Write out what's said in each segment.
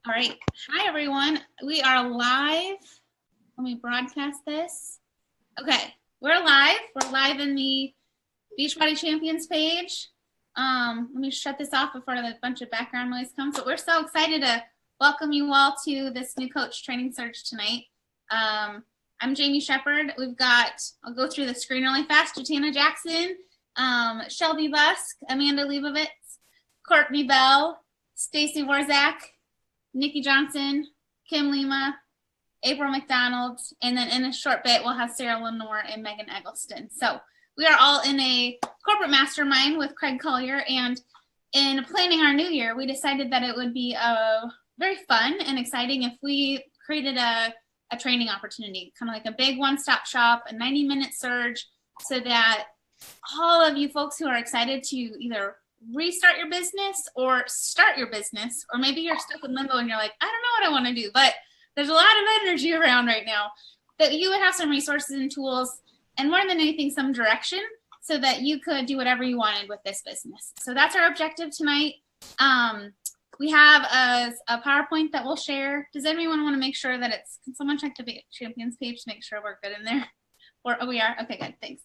All right. Hi, everyone. We are live. Let me broadcast this. Okay. We're live. We're live in the Beachbody Champions page. Let me shut this off before a bunch of background noise comes. But we're so excited to welcome you all to this new coach training surge tonight. I'm Jamie Shepard. I'll go through the screen really fast. Jatana Jackson, Shelby Busk, Amanda Leibovitz, Courtney Bell, Stacy Warzak, Nikki Johnson, Kim Lima, April McDonald, and then in a short bit, we'll have Sarah Lenore and Megan Eggleston. So we are all in a corporate mastermind with Craig Collier, and in planning our new year, we decided that it would be very fun and exciting if we created a training opportunity, kind of like a big one-stop shop, a 90-minute surge, so that all of you folks who are excited to either restart your business or start your business, or maybe you're stuck in limbo and you're like, I don't know what I want to do, but there's a lot of energy around right now, that you would have some resources and tools, and more than anything, some direction, so that you could do whatever you wanted with this business. So that's our objective tonight. We have a PowerPoint that we'll share. Does anyone want to make sure that can someone check the Champions page to make sure we're good in there? We are? Okay, good, thanks.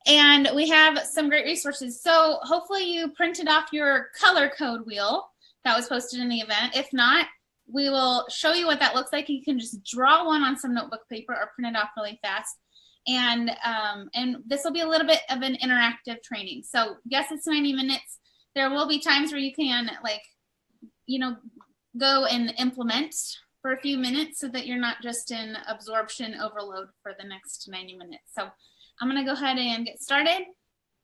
And we have some great resources. So hopefully you printed off your color code wheel that was posted in the event. If not, we will show you what that looks like. You can just draw one on some notebook paper or print it off really fast. And this will be a little bit of an interactive training. So yes, it's 90 minutes. There will be times where you can go and implement for a few minutes so that you're not just in absorption overload for the next 90 minutes. So I'm going to go ahead and get started.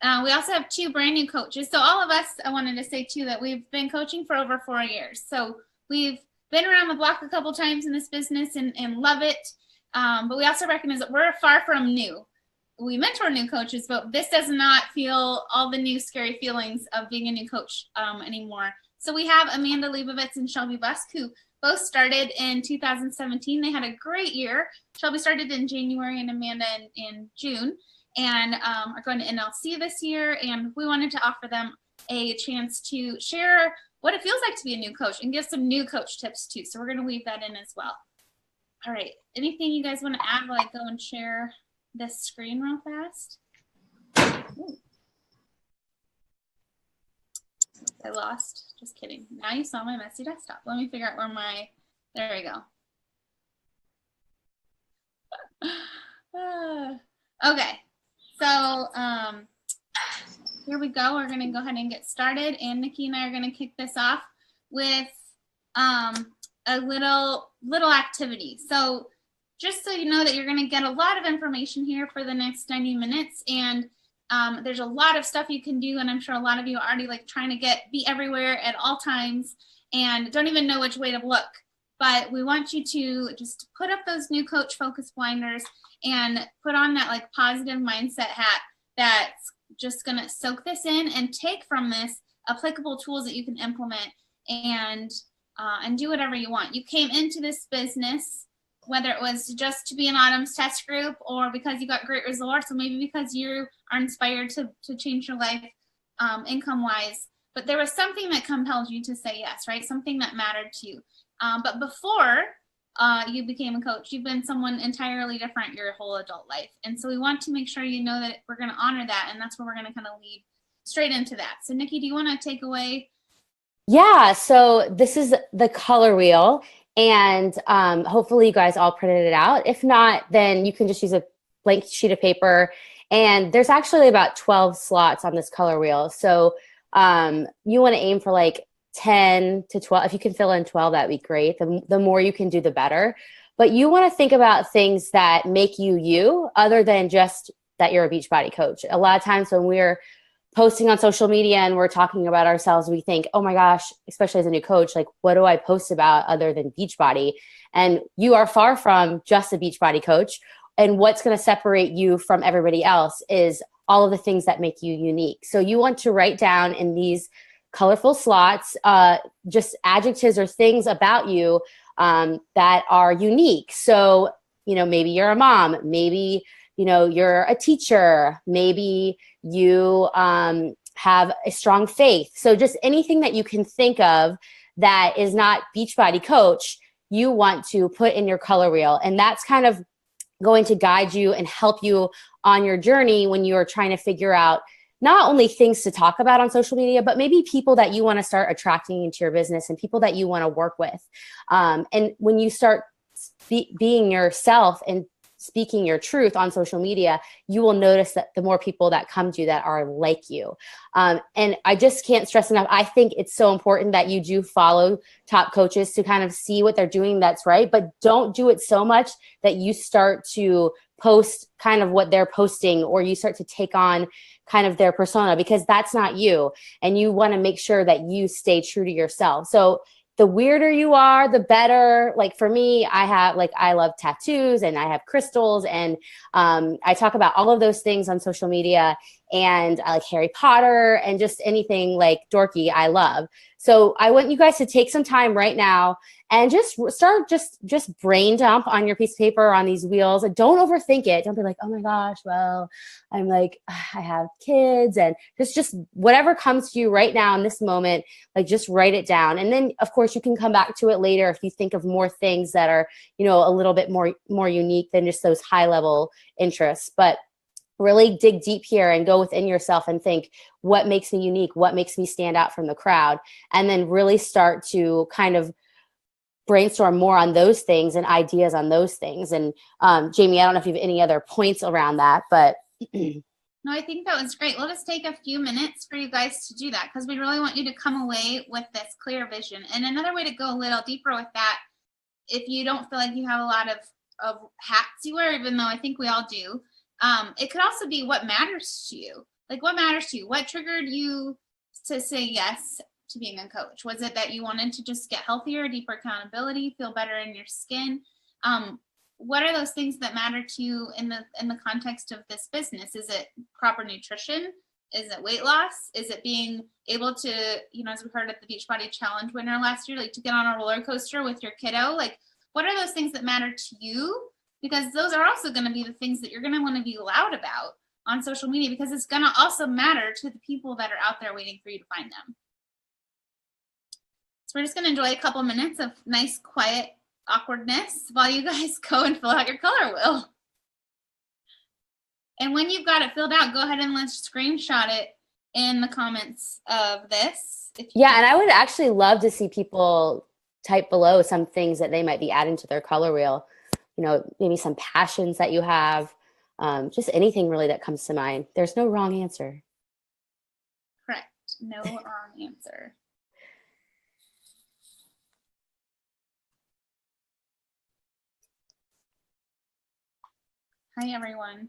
We also have two brand new coaches. So all of us, I wanted to say too, that we've been coaching for over 4 years. So we've been around the block a couple times in this business and love it. But we also recognize that we're far from new. We mentor new coaches, but this does not feel all the new scary feelings of being a new coach anymore. So we have Amanda Leibovitz and Shelby Busk, who both started in 2017. They had a great year. Shelby started in January and Amanda in June, and are going to NLC this year. And we wanted to offer them a chance to share what it feels like to be a new coach and give some new coach tips too. So we're going to weave that in as well. All right. Anything you guys want to add while I go and share this screen real fast? Ooh. I lost. Just kidding. Now you saw my messy desktop. Let me figure out where there we go. Okay. So here we go. We're going to go ahead and get started. And Nikki and I are going to kick this off with a little activity. So just so you know that you're going to get a lot of information here for the next 90 minutes. And there's a lot of stuff you can do. And I'm sure a lot of you are already trying to be everywhere at all times and don't even know which way to look. But we want you to just put up those new coach focus blinders and put on that positive mindset hat that's just going to soak this in and take from this applicable tools that you can implement and do whatever you want. You came into this business, whether it was just to be an Autumn's test group or because you got great results, or maybe because you are inspired to change your life income-wise. But there was something that compelled you to say yes, right? Something that mattered to you. But before you became a coach, you've been someone entirely different your whole adult life. And so we want to make sure you know that we're going to honor that. And that's where we're going to kind of lead straight into that. So Nikki, do you want to take away? Yeah, so this is the color wheel, and hopefully you guys all printed it out. If not, then you can just use a blank sheet of paper, and there's actually about 12 slots on this color wheel. So you want to aim for 10 to 12. If you can fill in 12, that'd be great. The more you can do, the better. But you want to think about things that make you, other than just that you're a Beachbody coach. A lot of times when we're posting on social media and we're talking about ourselves, we think, oh my gosh, especially as a new coach, what do I post about other than Beachbody? And you are far from just a Beachbody coach. And what's going to separate you from everybody else is all of the things that make you unique. So you want to write down in these colorful slots just adjectives or things about you that are unique. So, maybe you're a mom, maybe you're a teacher, maybe you have a strong faith. So just anything that you can think of that is not Beachbody coach, you want to put in your color wheel. And that's kind of going to guide you and help you on your journey when you are trying to figure out not only things to talk about on social media, but maybe people that you want to start attracting into your business and people that you want to work with. And when you start being yourself and speaking your truth on social media, you will notice that the more people that come to you that are like you. And I just can't stress enough. I think it's so important that you do follow top coaches to kind of see what they're doing that's right, but don't do it so much that you start to post kind of what they're posting, or you start to take on kind of their persona, because that's not you. And you want to make sure that you stay true to yourself. So the weirder you are, the better. Like for me, I love tattoos and I have crystals, and I talk about all of those things on social media, and I like Harry Potter and just anything like dorky I love. So I want you guys to take some time right now and just start just brain dump on your piece of paper on these wheels. And don't overthink it. Don't be like, oh my gosh, well, I'm like, I have kids, and just whatever comes to you right now in this moment, like just write it down. And then of course you can come back to it later if you think of more things that are, you know, a little bit more unique than just those high level interests. But really dig deep here and go within yourself and think, what makes me unique? What makes me stand out from the crowd? And then really start to kind of brainstorm more on those things and ideas on those things. And Jamie, I don't know if you have any other points around that, but No, I think that was great. Let us take a few minutes for you guys to do that, because we really want you to come away with this clear vision. And another way to go a little deeper with that, if you don't feel like you have a lot of hats you wear, even though I think we all do, it could also be what matters to you. Like, what matters to you? What triggered you to say yes to being a coach? Was it that you wanted to just get healthier, deeper accountability, feel better in your skin? What are those things that matter to you in the context of this business? Is it proper nutrition? Is it weight loss? Is it being able to, you know, as we heard at the Beachbody Challenge winner last year, like to get on a roller coaster with your kiddo? Like, what are those things that matter to you? Because those are also going to be the things that you're going to want to be loud about on social media, because it's going to also matter to the people that are out there waiting for you to find them. So we're just going to enjoy a couple minutes of nice, quiet awkwardness while you guys go and fill out your color wheel. And when you've got it filled out, go ahead and let's screenshot it in the comments of this. Yeah, and I would actually love to see people type below some things that they might be adding to their color wheel. You know, maybe some passions that you have, just anything really that comes to mind. There's no wrong answer. Correct. No wrong answer. Hi, everyone.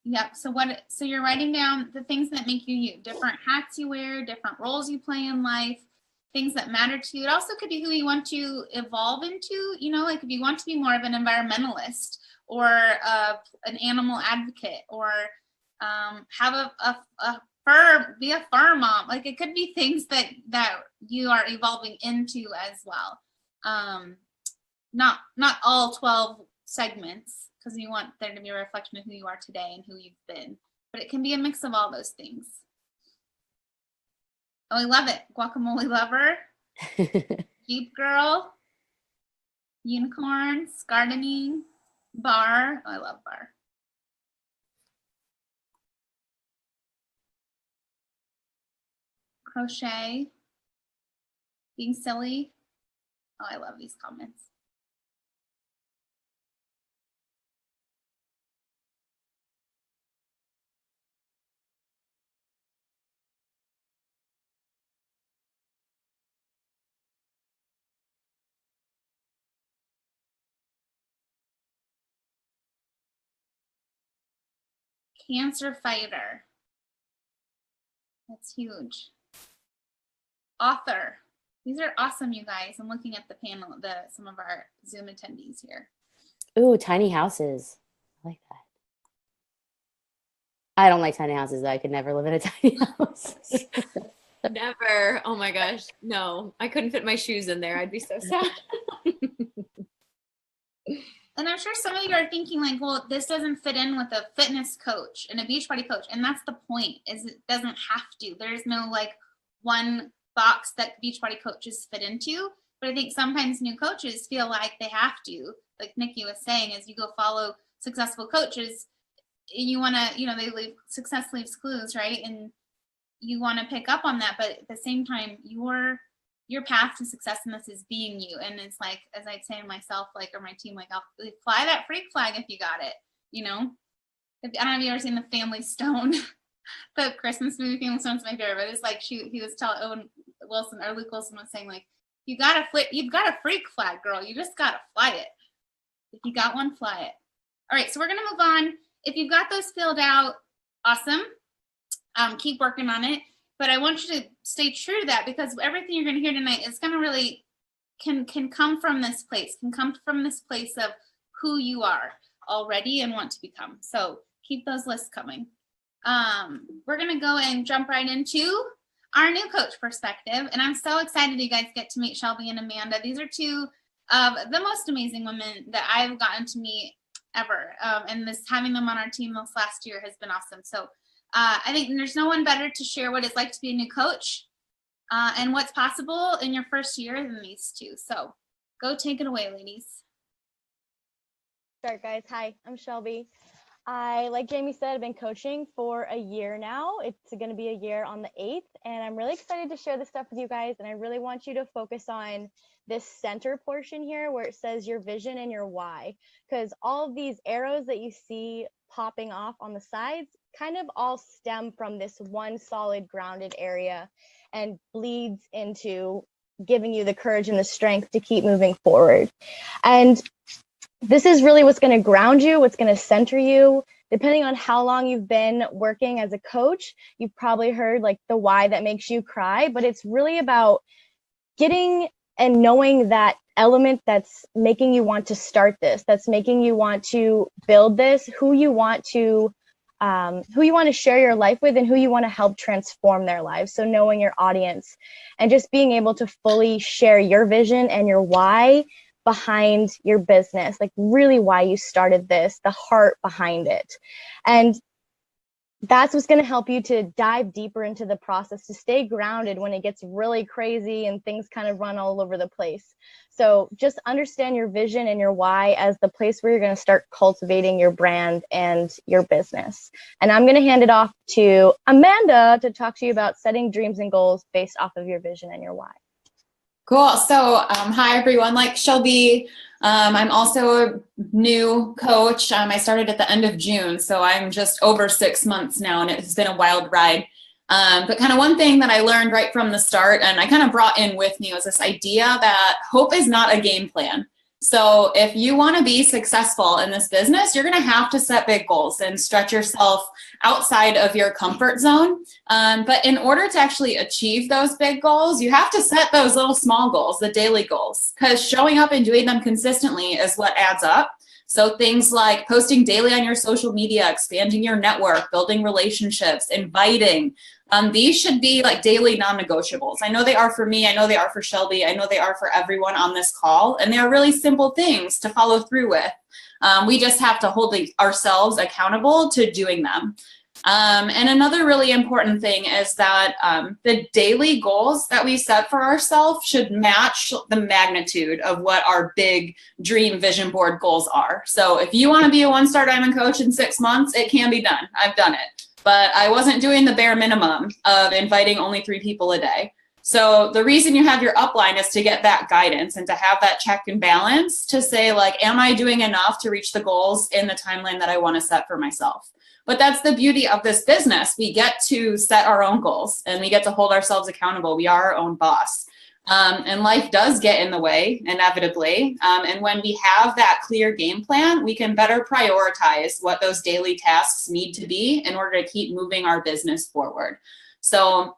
Yep. So you're writing down the things that make you you, different hats you wear, different roles you play in life, things that matter to you. It also could be who you want to evolve into, you know, like if you want to be more of an environmentalist or an animal advocate, or have be a fur mom. Like, it could be things that you are evolving into as well. Not all 12 segments, because you want there to be a reflection of who you are today and who you've been. But it can be a mix of all those things. Oh, I love it. Guacamole lover, Jeep girl, unicorns, gardening, bar. Oh, I love bar. Crochet, being silly. Oh, I love these comments. Cancer fighter. That's huge. Author. These are awesome, you guys. I'm looking at the panel, some of our Zoom attendees here. Ooh, tiny houses. I like that. I don't like tiny houses, though. I could never live in a tiny house. Never. Oh my gosh. No, I couldn't fit my shoes in there. I'd be so sad. And I'm sure some of you are thinking like, well, this doesn't fit in with a fitness coach and a Beachbody coach. And that's the point, is it doesn't have to. There's no like one box that Beachbody coaches fit into. But I think sometimes new coaches feel like they have to, like Nikki was saying, as you go follow successful coaches, you want to, they leave, success leaves clues, right? And you want to pick up on that. But at the same time, your path to success in this is being you. And it's like, as I'd say to myself, like, or my team, like, I'll fly that freak flag if you got it, I don't know if you've ever seen The Family Stone. The Christmas movie Family Stone's my favorite, but it's like he was telling Owen Wilson, or Luke Wilson was saying, like, you've got a freak flag, girl. You just gotta fly it. If you got one, fly it. All right, so we're gonna move on. If you've got those filled out, awesome. Keep working on it. But I want you to stay true to that, because everything you're gonna hear tonight is gonna really can come from this place, of who you are already and want to become. So keep those lists coming. We're gonna go and jump right into our new coach perspective. And I'm so excited you guys get to meet Shelby and Amanda. These are two of the most amazing women that I've gotten to meet ever. And having them on our team this last year has been awesome. So I think there's no one better to share what it's like to be a new coach and what's possible in your first year than these two. So go take it away, ladies. Start, guys. Hi, I'm Shelby. Like Jamie said, I've been coaching for a year now. It's going to be a year on the 8th, and I'm really excited to share this stuff with you guys. And I really want you to focus on this center portion here where it says your vision and your why, because all of these arrows that you see popping off on the sides kind of all stem from this one solid grounded area and bleeds into giving you the courage and the strength to keep moving forward. And this is really what's going to ground you, what's going to center you. Depending on how long you've been working as a coach, you've probably heard like the why that makes you cry, but it's really about getting and knowing that element that's making you want to start this, that's making you want to build this, who you want to share your life with, and who you want to help transform their lives. So knowing your audience and just being able to fully share your vision and your why behind your business, like really why you started this, the heart behind it. And that's what's going to help you to dive deeper into the process, to stay grounded when it gets really crazy and things kind of run all over the place. So just understand your vision and your why as the place where you're going to start cultivating your brand and your business. And I'm going to hand it off to Amanda to talk to you about setting dreams and goals based off of your vision and your why. Cool. So hi, everyone. Like Shelby, I'm also a new coach. I started at the end of June, so I'm just over 6 months now, and it's been a wild ride. But kind of one thing that I learned right from the start, and I kind of brought in with me, was this idea that hope is not a game plan. So if you want to be successful in this business, you're going to have to set big goals and stretch yourself outside of your comfort zone. But in order to actually achieve those big goals, you have to set those little small goals, the daily goals, because showing up and doing them consistently is what adds up. So things like posting daily on your social media, expanding your network, building relationships, inviting, these should be like daily non-negotiables. I know they are for me. I know they are for Shelby. I know they are for everyone on this call. And they are really simple things to follow through with. We just have to hold ourselves accountable to doing them. And another really important thing is that the daily goals that we set for ourselves should match the magnitude of what our big dream vision board goals are. So if you want to be a one-star diamond coach in 6 months, it can be done. I've done it. But I wasn't doing the bare minimum of inviting only 3 people a day. So the reason you have your upline is to get that guidance and to have that check and balance to say, like, am I doing enough to reach the goals in the timeline that I want to set for myself? But that's the beauty of this business. We get to set our own goals and we get to hold ourselves accountable. We are our own boss. And life does get in the way, inevitably. And when we have that clear game plan, we can better prioritize what those daily tasks need to be in order to keep moving our business forward. So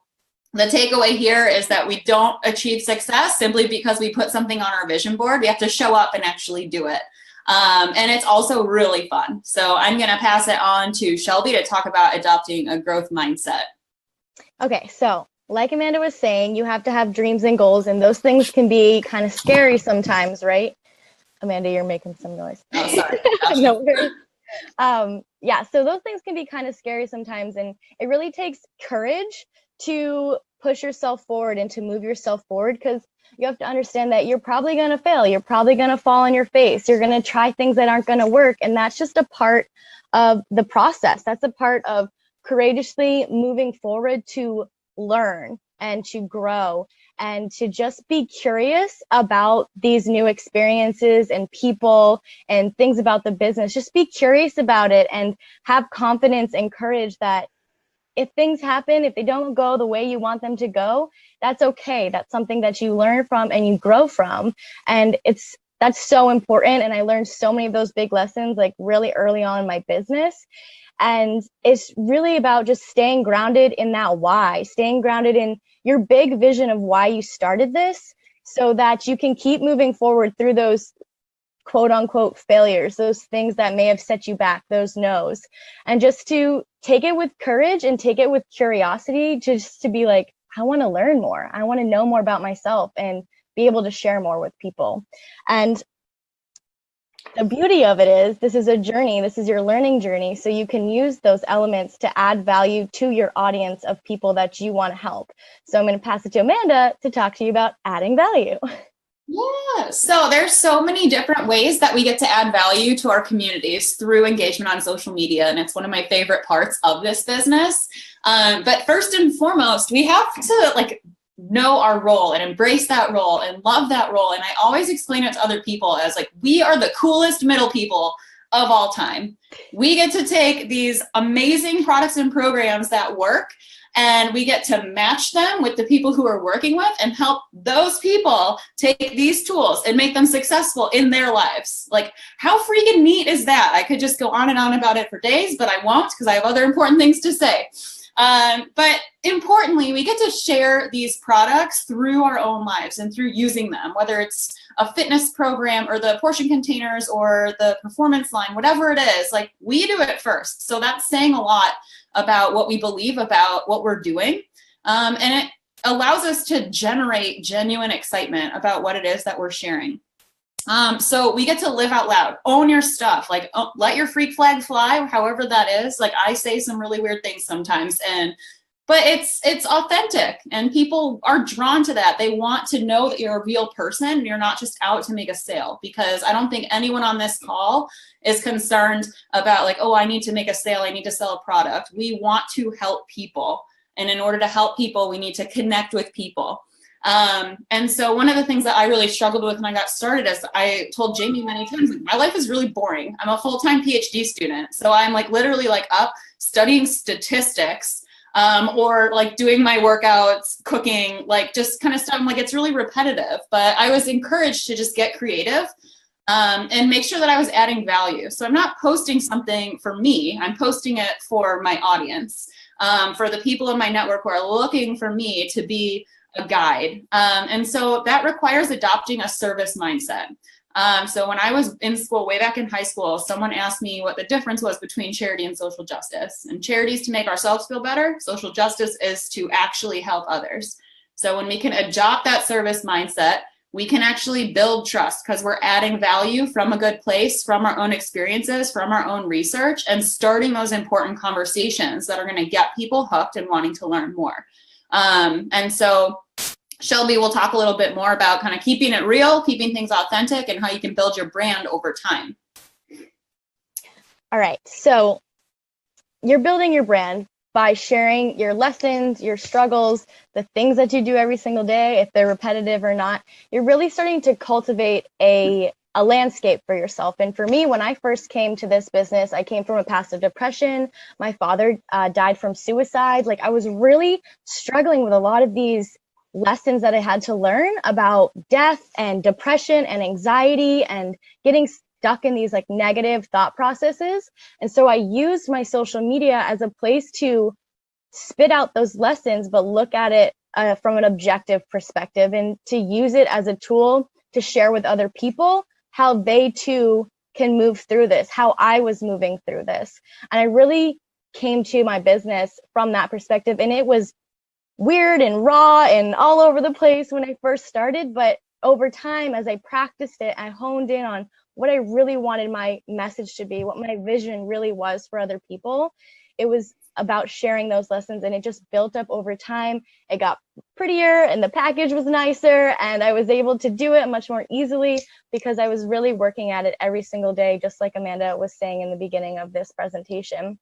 the takeaway here is that we don't achieve success simply because we put something on our vision board. We have to show up and actually do it. And it's also really fun. So I'm going to pass it on to Shelby to talk about adopting a growth mindset. Okay, so like Amanda was saying, you have to have dreams and goals, and those things can be kind of scary sometimes, right? Amanda, you're making some noise. Oh, sorry. No worries. Yeah, so those things can be kind of scary sometimes, and it really takes courage to push yourself forward and to move yourself forward, because you have to understand that you're probably going to fail. You're probably going to fall on your face. You're going to try things that aren't going to work. And that's just a part of the process. That's a part of courageously moving forward to learn and to grow and to just be curious about these new experiences and people and things about the business. Just be curious about it and have confidence and courage that if things happen, if they don't go the way you want them to go, that's okay. That's something that you learn from and you grow from. And that's so important. And I learned so many of those big lessons like really early on in my business. And it's really about just staying grounded in that why, staying grounded in your big vision of why you started this, so that you can keep moving forward through those quote unquote failures, those things that may have set you back, those no's, and just to take it with courage and take it with curiosity, just to be like, I want to learn more. I want to know more about myself and be able to share more with people. And the beauty of it is this is a journey. This is your learning journey. So you can use those elements to add value to your audience of people that you want to help. So I'm going to pass it to Amanda to talk to you about adding value. Yeah, so there's so many different ways that we get to add value to our communities through engagement on social media, and it's one of my favorite parts of this business. But first and foremost, we have to know our role and embrace that role and love that role. And I always explain it to other people as we are the coolest middle people of all time. We get to take these amazing products and programs that work, and we get to match them with the people who we're working with and help those people take these tools and make them successful in their lives. How freaking neat is that? I could just go on and on about it for days, but I won't, because I have other important things to say. But importantly, we get to share these products through our own lives and through using them, whether it's a fitness program or the portion containers or the performance line, whatever it is, we do it first. So that's saying a lot about what we believe about what we're doing. And it allows us to generate genuine excitement about what it is that we're sharing. So we get to live out loud, own your stuff, let your freak flag fly, however that is. I say some really weird things sometimes, but it's authentic, and people are drawn to that. They want to know that you're a real person and you're not just out to make a sale, because I don't think anyone on this call is concerned about oh, I need to make a sale, I need to sell a product. We want to help people. And in order to help people, we need to connect with people. And so one of the things that I really struggled with when I got started, as I told Jamie many times, my life is really boring. I'm a full-time PhD student. So I'm literally up studying statistics, or doing my workouts, cooking, just kind of stuff. I'm it's really repetitive, but I was encouraged to just get creative, and make sure that I was adding value. So I'm not posting something for me, I'm posting it for my audience, for the people in my network who are looking for me to be a guide. And so that requires adopting a service mindset. So when I was in school, way back in high school, someone asked me what the difference was between charity and social justice. And charity is to make ourselves feel better. Social justice is to actually help others. So when we can adopt that service mindset, we can actually build trust, because we're adding value from a good place, from our own experiences, from our own research, and starting those important conversations that are going to get people hooked and wanting to learn more. And so Shelby will talk a little bit more about kind of keeping it real, keeping things authentic, and how you can build your brand over time. All right. So you're building your brand by sharing your lessons, your struggles, the things that you do every single day, if they're repetitive or not. You're really starting to cultivate a landscape for yourself. And for me, when I first came to this business, I came from a past of depression. My father died from suicide. I was really struggling with a lot of these lessons that I had to learn about death and depression and anxiety and getting stuck in these negative thought processes. And so I used my social media as a place to spit out those lessons, but look at it from an objective perspective, and to use it as a tool to share with other people how they too can move through this, how I was moving through this. And I really came to my business from that perspective. And it was weird and raw and all over the place when I first started. But over time, as I practiced it, I honed in on what I really wanted my message to be, what my vision really was for other people. It was about sharing those lessons, and it just built up over time. It got prettier and the package was nicer, and I was able to do it much more easily because I was really working at it every single day, just like Amanda was saying in the beginning of this presentation.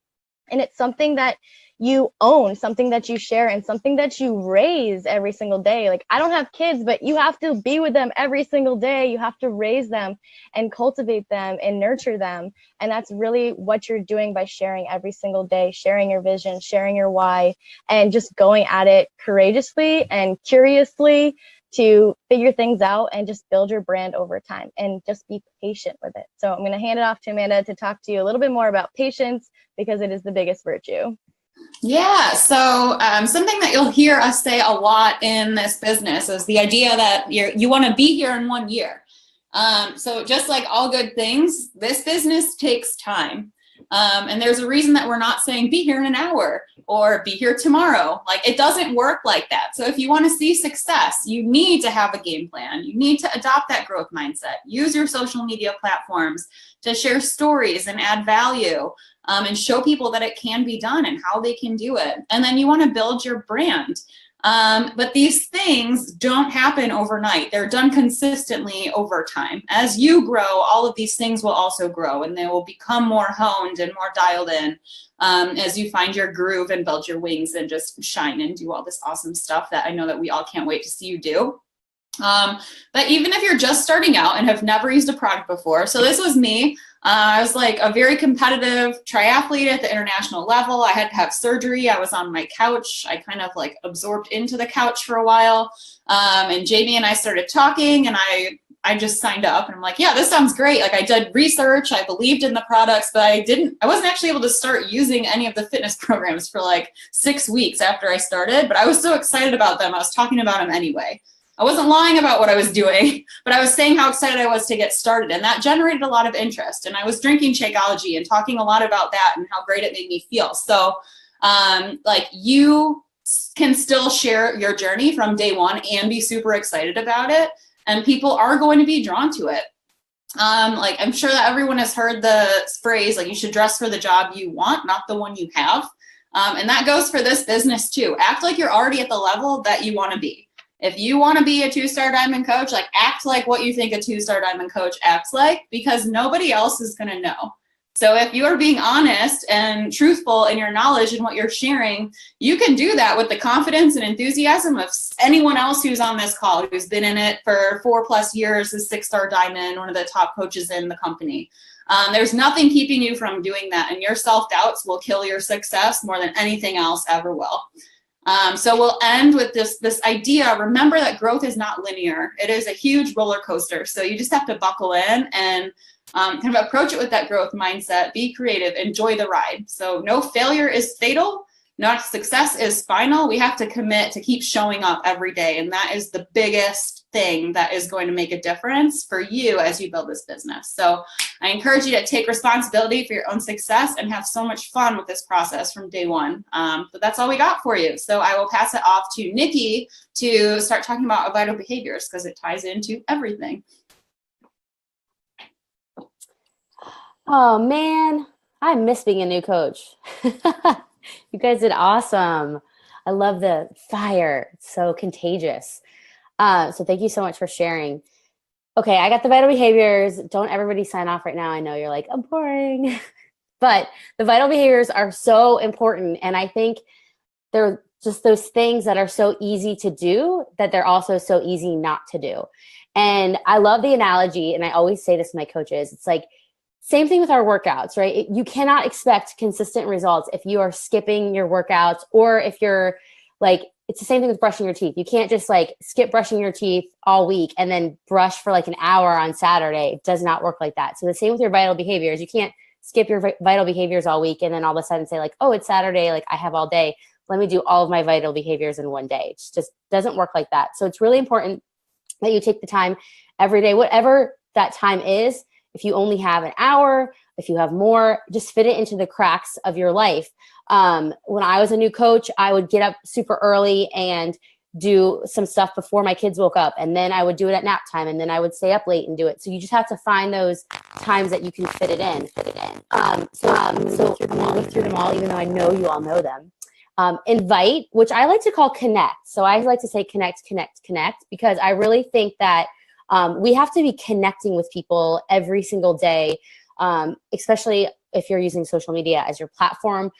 And it's something that you own, something that you share, and something that you raise every single day. Like, I don't have kids, but you have to be with them every single day. You have to raise them and cultivate them and nurture them. And that's really what you're doing by sharing every single day, sharing your vision, sharing your why, and just going at it courageously and curiously to figure things out and just build your brand over time and just be patient with it. So I'm going to hand it off to Amanda to talk to you a little bit more about patience, because it is the biggest virtue. Yeah, so something that you'll hear us say a lot in this business is the idea that you want to be here in 1 year. So just like all good things, this business takes time. And there's a reason that we're not saying be here in an hour or be here tomorrow. Like, it doesn't work like that. So if you want to see success, you need to have a game plan. You need to adopt that growth mindset. Use your social media platforms to share stories and add value, and show people that it can be done and how they can do it. And then you want to build your brand. But these things don't happen overnight. They're done consistently over time. As you grow, all of these things will also grow, and they will become more honed and more dialed in, as you find your groove and build your wings and just shine and do all this awesome stuff that I know that we all can't wait to see you do. But even if you're just starting out and have never used a product before, so this was me. I was like a very competitive triathlete at the international level. I had to have surgery. I was on my couch. I kind of like absorbed into the couch for a while. And Jamie and I started talking, and I just signed up, and I'm like, yeah, this sounds great. Like, I did research, I believed in the products, but I wasn't actually able to start using any of the fitness programs for like 6 weeks after I started, but I was so excited about them. I was talking about them anyway. I wasn't lying about what I was doing, but I was saying how excited I was to get started, and that generated a lot of interest. And I was drinking Shakeology and talking a lot about that and how great it made me feel. So like, you can still share your journey from day one and be super excited about it, and people are going to be drawn to it. Like, I'm sure that everyone has heard the phrase, like, you should dress for the job you want, not the one you have. And that goes for this business too. Act like you're already at the level that you want to be. If you want to be a 2-star diamond coach, like, act like what you think a 2-star diamond coach acts like, because nobody else is going to know. So if you are being honest and truthful in your knowledge and what you're sharing, you can do that with the confidence and enthusiasm of anyone else who's on this call, who's been in it for 4+ years, is 6-star diamond, one of the top coaches in the company. There's nothing keeping you from doing that, and your self-doubts will kill your success more than anything else ever will. So we'll end with this idea. Remember that growth is not linear. It is a huge roller coaster. So you just have to buckle in and kind of approach it with that growth mindset. Be creative. Enjoy the ride. So no failure is fatal. No success is final. We have to commit to keep showing up every day. And that is the biggest thing that is going to make a difference for you as you build this business. So I encourage you to take responsibility for your own success and have so much fun with this process from day one. But that's all we got for you. So I will pass it off to Nikki to start talking about vital behaviors, because it ties into everything. Oh man, I miss being a new coach. You guys did awesome. I love the fire. It's so contagious. So thank you so much for sharing. Okay, I got the vital behaviors. Don't everybody sign off right now. I know you're like, I'm boring. But the vital behaviors are so important. And I think they're just those things that are so easy to do that they're also so easy not to do. And I love the analogy. And I always say this to my coaches. It's like, same thing with our workouts, right? You cannot expect consistent results if you are skipping your workouts, or if you're like, it's the same thing with brushing your teeth. You can't just like skip brushing your teeth all week and then brush for like an hour on Saturday. It does not work like that. So the same with your vital behaviors. You can't skip your vital behaviors all week and then all of a sudden say like, oh, it's Saturday, like I have all day. Let me do all of my vital behaviors in one day. It just doesn't work like that. So it's really important that you take the time every day, whatever that time is. If you only have an hour, if you have more, just fit it into the cracks of your life. When I was a new coach, I would get up super early and do some stuff before my kids woke up. And then I would do it at nap time. And then I would stay up late and do it. So you just have to find those times that you can fit it in. So I'm going to go through them all, even though I know you all know them. Invite, which I like to call connect. So I like to say connect, because I really think that we have to be connecting with people every single day, especially if you're using social media as your platform.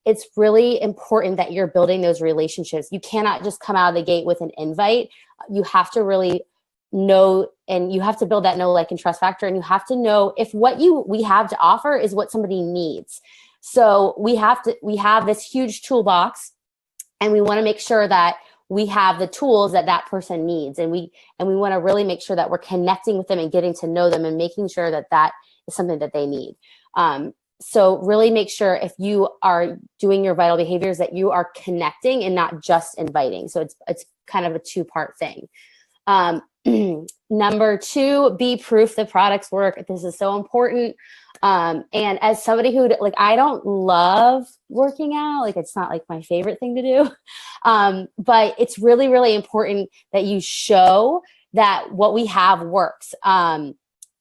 It's really important that you're building those relationships. You cannot just come out of the gate with an invite. You have to really know, and you have to build that know, like, and trust factor. And you have to know if what we have to offer is what somebody needs. So we have this huge toolbox, and we want to make sure that we have the tools that that person needs. And we want to really make sure that we're connecting with them and getting to know them and making sure that that is something that they need. So really make sure, if you are doing your vital behaviors, that you are connecting and not just inviting. So it's kind of a two-part thing. Number 2, be proof the products work. This is so important. And as somebody who, like, I don't love working out, like, it's not like my favorite thing to do. But it's really, really important that you show that what we have works.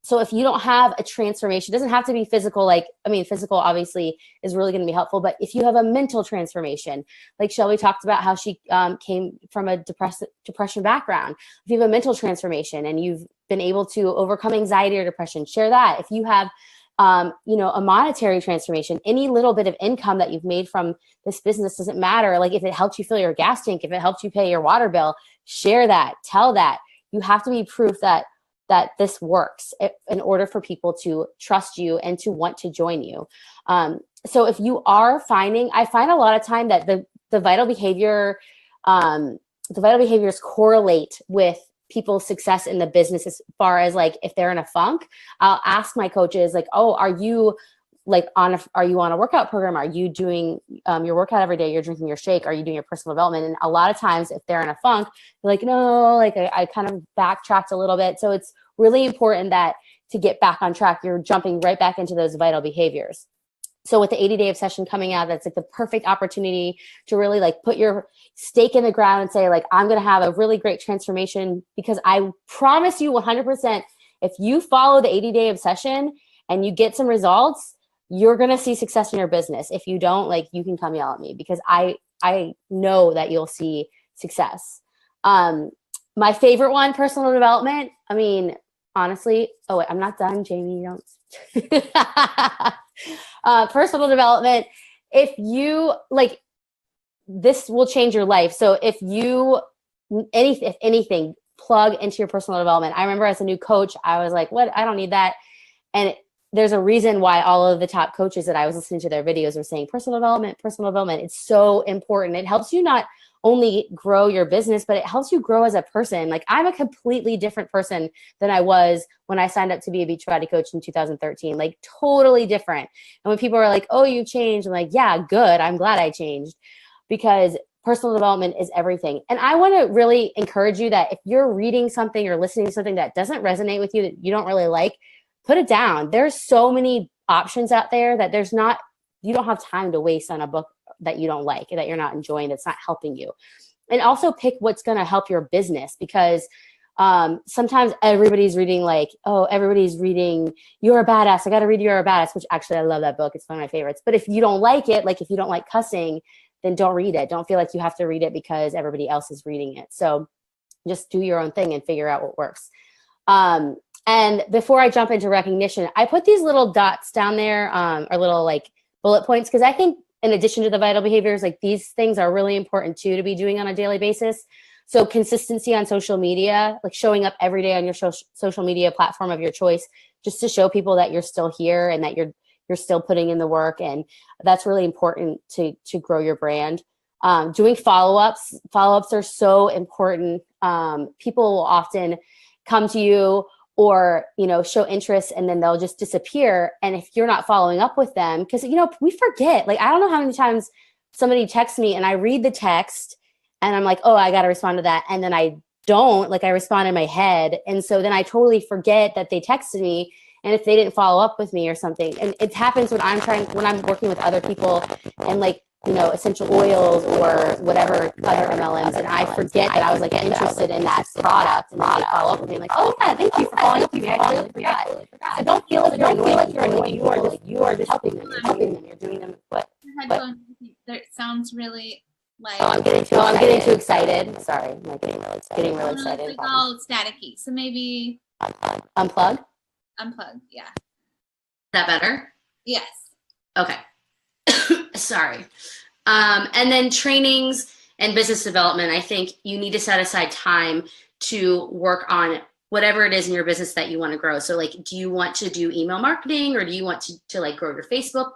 So if you don't have a transformation, it doesn't have to be physical. Physical obviously is really going to be helpful, but if you have a mental transformation, like Shelby talked about how she came from a depression background. If you have a mental transformation and you've been able to overcome anxiety or depression, share that. If you have a monetary transformation, any little bit of income that you've made from this business, doesn't matter. Like, if it helped you fill your gas tank, if it helped you pay your water bill, share that, tell that. You have to be proof that this works in order for people to trust you and to want to join you. So if you are I find a lot of time that the vital behaviors correlate with people's success in the business, as far as, like, if they're in a funk. I'll ask my coaches, like, oh, are you on a workout program? Are you doing your workout every day? You're drinking your shake? Are you doing your personal development? And a lot of times, if they're in a funk, they're like, no, like, I kind of backtracked a little bit. So it's really important that to get back on track, you're jumping right back into those vital behaviors. So with the 80-day obsession coming out, that's like the perfect opportunity to really, like, put your stake in the ground and say, like, I'm going to have a really great transformation, because I promise you 100%, if you follow the 80-day obsession and you get some results, you're going to see success in your business. If you don't, like, you can come yell at me, because I know that you'll see success. My favorite one, personal development. I mean, honestly, oh wait, I'm not done, Jamie. Don't. Personal development. If you like, this will change your life. So if anything, plug into your personal development. I remember as a new coach, I was like, what? I don't need that. And there's a reason why all of the top coaches that I was listening to their videos were saying personal development. It's so important. It helps you not only grow your business, but it helps you grow as a person. Like, I'm a completely different person than I was when I signed up to be a Beachbody coach in 2013, like, totally different. And when people are like, oh, you've changed, I'm like, yeah, good. I'm glad I changed, because personal development is everything. And I want to really encourage you that if you're reading something or listening to something that doesn't resonate with you, that you don't really like, put it down. There's so many options out there that you don't have time to waste on a book that you don't like, that you're not enjoying, that's not helping you. And also pick what's going to help your business, because sometimes everybody's reading, like, oh, everybody's reading You're a Badass. I got to read You're a Badass, which actually I love that book. It's one of my favorites. But if you don't like it, like if you don't like cussing, then don't read it. Don't feel like you have to read it because everybody else is reading it. So just do your own thing and figure out what works. And before I jump into recognition, I put these little dots down there, or little like bullet points, because I think in addition to the vital behaviors, like these things are really important too to be doing on a daily basis. So consistency on social media, like showing up every day on your social media platform of your choice, just to show people that you're still here and that you're still putting in the work. And that's really important to grow your brand. Doing follow-ups. Follow-ups are so important. People will often come to you or, show interest, and then they'll just disappear. And if you're not following up with them, because, we forget, like, I don't know how many times somebody texts me and I read the text and I'm like, oh, I got to respond to that. And then I don't, like, I respond in my head. And so then I totally forget that they texted me. And if they didn't follow up with me or something, and it happens when I'm working with other people, and like essential oils or whatever other MLMs, and I forget that I was like interested in that product, and they follow up with me like, oh yeah, thank you for following up with me. I really forgot. So don't feel like you're annoying. You are just helping them. You're doing them. But That sounds really like. oh, I'm getting too excited. Sorry, I'm like getting really excited. It's all staticky. So maybe Unplug. Yeah. Is that better? Yes. Okay. Sorry. And then trainings and business development, I think you need to set aside time to work on whatever it is in your business that you want to grow. So like, do you want to do email marketing, or do you want to like grow your Facebook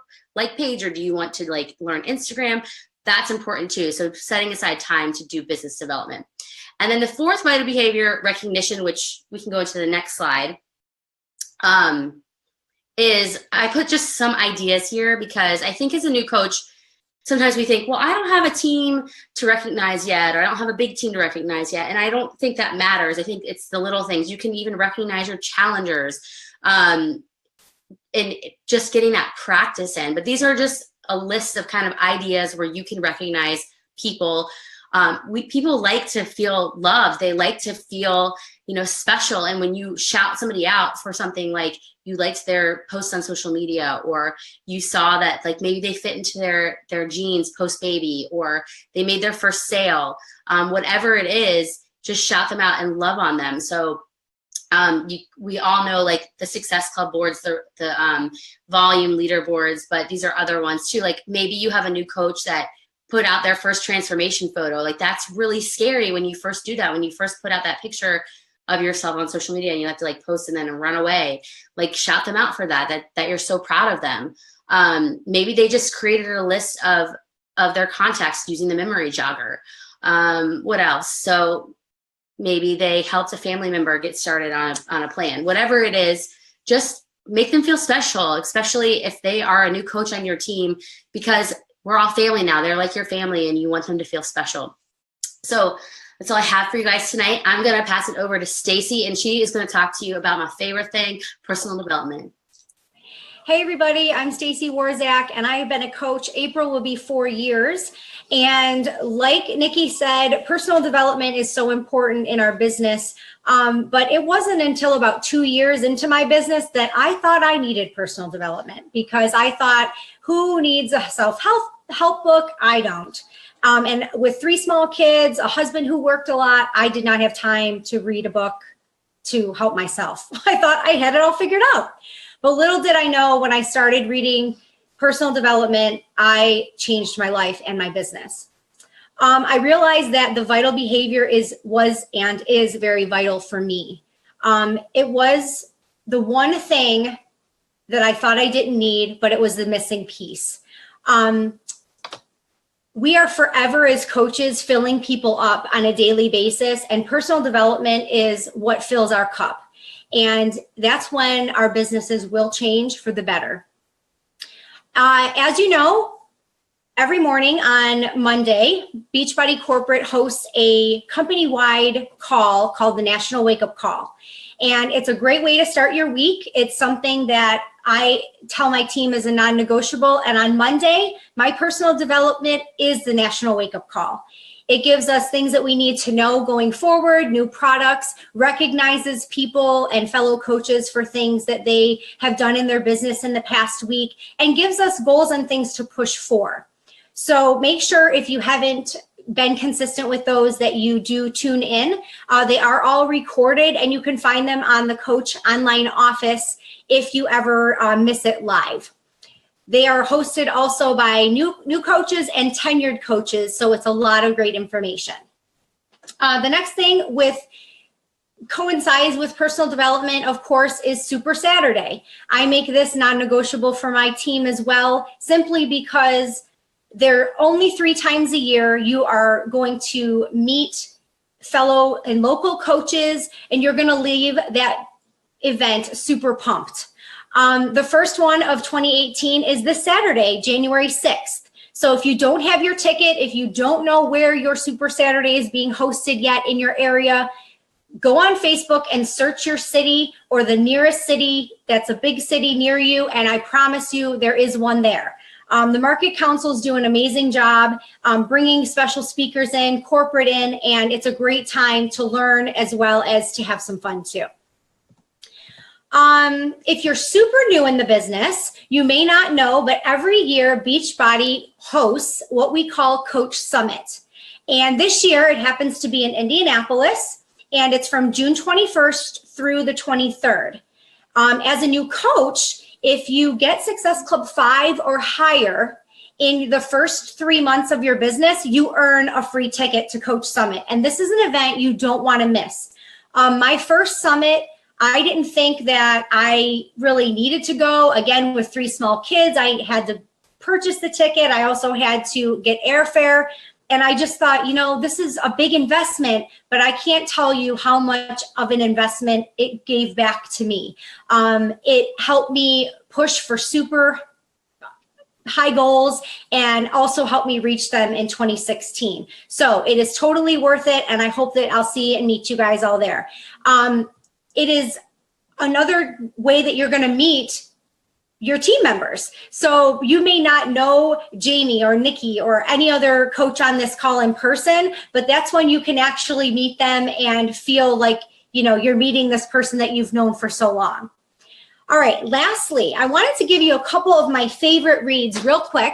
page, or do you want to like learn Instagram? That's important too. So setting aside time to do business development. And then the fourth vital behavior, recognition, which we can go into the next slide, is I put just some ideas here because I think as a new coach, sometimes we think, well, I don't have a team to recognize yet, or I don't have a big team to recognize yet. And I don't think that matters. I think it's the little things. You can even recognize your challengers, and just getting that practice in. But these are just a list of kind of ideas where you can recognize people. People like to feel loved. They like to feel, special. And when you shout somebody out for something, like you liked their post on social media, or you saw that like maybe they fit into their jeans post baby, or they made their first sale, whatever it is, just shout them out and love on them. So we all know like the Success Club boards, the volume leaderboards, but these are other ones too. Like maybe you have a new coach that put out their first transformation photo. Like that's really scary when you first do that, when you first put out that picture of yourself on social media and you have to like post and then run away. Like shout them out for that you're so proud of them. Maybe they just created a list of their contacts using the memory jogger. What else? So maybe they helped a family member get started on a plan. Whatever it is, just make them feel special, especially if they are a new coach on your team, because we're all family now. They're like your family and you want them to feel special. So that's all I have for you guys tonight. I'm going to pass it over to Stacy, and she is going to talk to you about my favorite thing, personal development. Hey everybody, I'm Stacy Warzak, and I have been a coach. April will be 4 years. And like Nikki said, personal development is so important in our business. But it wasn't until about 2 years into my business that I thought I needed personal development, because I thought, who needs a self-help book? I don't. And with 3 small kids, a husband who worked a lot, I did not have time to read a book to help myself. I thought I had it all figured out. But little did I know, when I started reading personal development, I changed my life and my business. I realized that the vital behavior was and is very vital for me. It was the one thing that I thought I didn't need, but it was the missing piece. We are forever as coaches filling people up on a daily basis, and personal development is what fills our cup. And that's when our businesses will change for the better. As you know, every morning on Monday, Beachbody Corporate hosts a company-wide call called the National Wake Up Call. And it's a great way to start your week. It's something that I tell my team is a non-negotiable. And on Monday, my personal development is the National Wake Up Call. It gives us things that we need to know going forward, new products, recognizes people and fellow coaches for things that they have done in their business in the past week, and gives us goals and things to push for. So make sure, if you haven't been consistent with those, that you do tune in. They are all recorded, and you can find them on the Coach Online office if you ever miss it live. They are hosted also by new coaches and tenured coaches, so it's a lot of great information. The next thing coincides with personal development, of course, is Super Saturday. I make this non-negotiable for my team as well, simply because they're only 3 times a year. You are going to meet fellow and local coaches, and you're going to leave that event super pumped. The first one of 2018 is this Saturday, January 6th. So if you don't have your ticket, if you don't know where your Super Saturday is being hosted yet in your area, go on Facebook and search your city or the nearest city that's a big city near you, and I promise you there is one there. The Market Councils do an amazing job bringing special speakers in, corporate in, and it's a great time to learn as well as to have some fun too. If you're super new in the business, you may not know, but every year Beachbody hosts what we call Coach Summit. And this year it happens to be in Indianapolis, and it's from June 21st through the 23rd. As a new coach, if you get Success Club 5 or higher in the first 3 months of your business, you earn a free ticket to Coach Summit. And this is an event you don't want to miss. My first summit, I didn't think that I really needed to go. Again, with 3 small kids, I had to purchase the ticket. I also had to get airfare. And I just thought, you know, this is a big investment, but I can't tell you how much of an investment it gave back to me. It helped me push for super high goals and also helped me reach them in 2016. So it is totally worth it. And I hope that I'll see and meet you guys all there. It is another way that you're going to meet your team members. So you may not know Jamie or Nikki or any other coach on this call in person, but that's when you can actually meet them and feel like, you know, you're meeting this person that you've known for so long. All right, lastly, I wanted to give you a couple of my favorite reads real quick.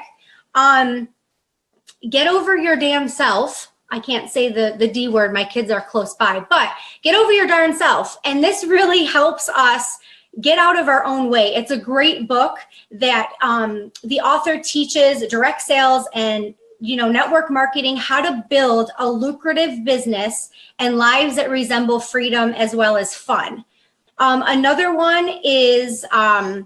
Get Over Your Damn Self. I can't say the D word, my kids are close by, but Get Over Your Darn Self. And this really helps us get out of our own way. It's a great book that the author teaches direct sales and, you know, network marketing, how to build a lucrative business and lives that resemble freedom as well as fun. Another one is The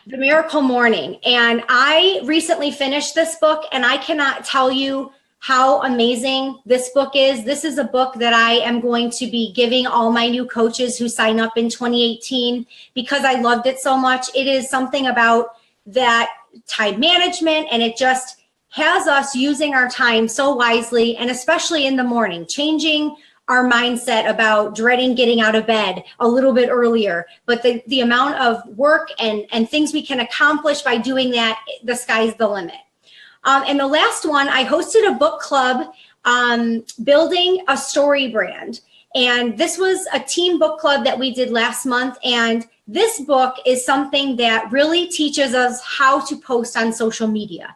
Miracle Morning. And I recently finished this book, and I cannot tell you how amazing this book is. This is a book that I am going to be giving all my new coaches who sign up in 2018 because I loved it so much. It is something about that time management, and it just has us using our time so wisely, and especially in the morning, changing our mindset about dreading getting out of bed a little bit earlier. But the amount of work and things we can accomplish by doing that, the sky's the limit. And the last one, I hosted a book club, Building a Story Brand. And this was a team book club that we did last month. And this book is something that really teaches us how to post on social media.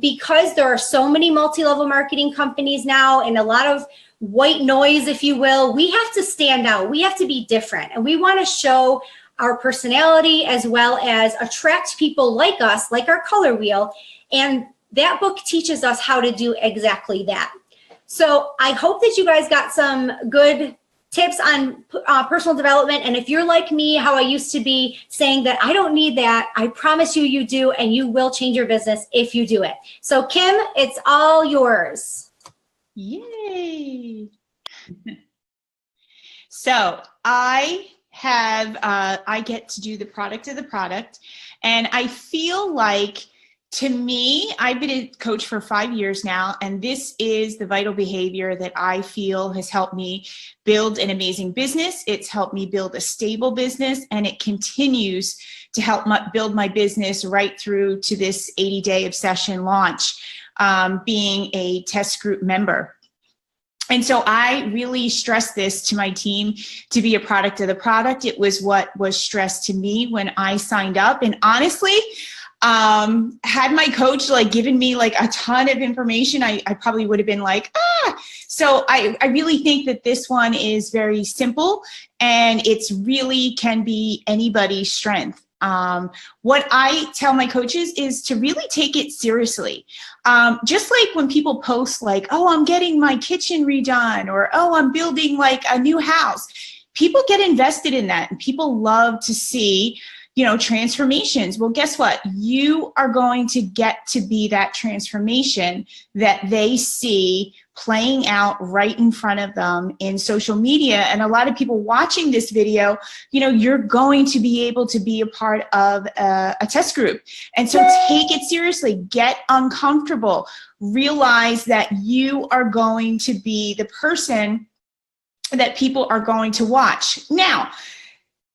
Because there are so many multi-level marketing companies now and a lot of white noise, if you will, we have to stand out. We have to be different. And we want to show our personality as well as attract people like us, like our color wheel. And that book teaches us how to do exactly that. So I hope that you guys got some good tips on personal development. And if you're like me, how I used to be saying that I don't need that, I promise you, you do, and you will change your business if you do it. So Kim, it's all yours. Yay. So I get to do the product of the product. And I feel like, to me, I've been a coach for 5 years now, and this is the vital behavior that I feel has helped me build an amazing business. It's helped me build a stable business, and it continues to help build my business right through to this 80-day obsession launch, being a test group member. And so I really stress this to my team to be a product of the product. It was what was stressed to me when I signed up. And honestly, had my coach given me a ton of information, I probably would have been like, So I really think that this one is very simple, and it's really can be anybody's strength. What I tell my coaches is to really take it seriously. Just like when people post oh, I'm getting my kitchen redone, or, oh, I'm building a new house. People get invested in that, and people love to see transformations. Well, guess what? You are going to get to be that transformation that they see playing out right in front of them in social media. And a lot of people watching this video, you're going to be able to be a part of a test group. And so take it seriously, get uncomfortable, realize that you are going to be the person that people are going to watch. Now,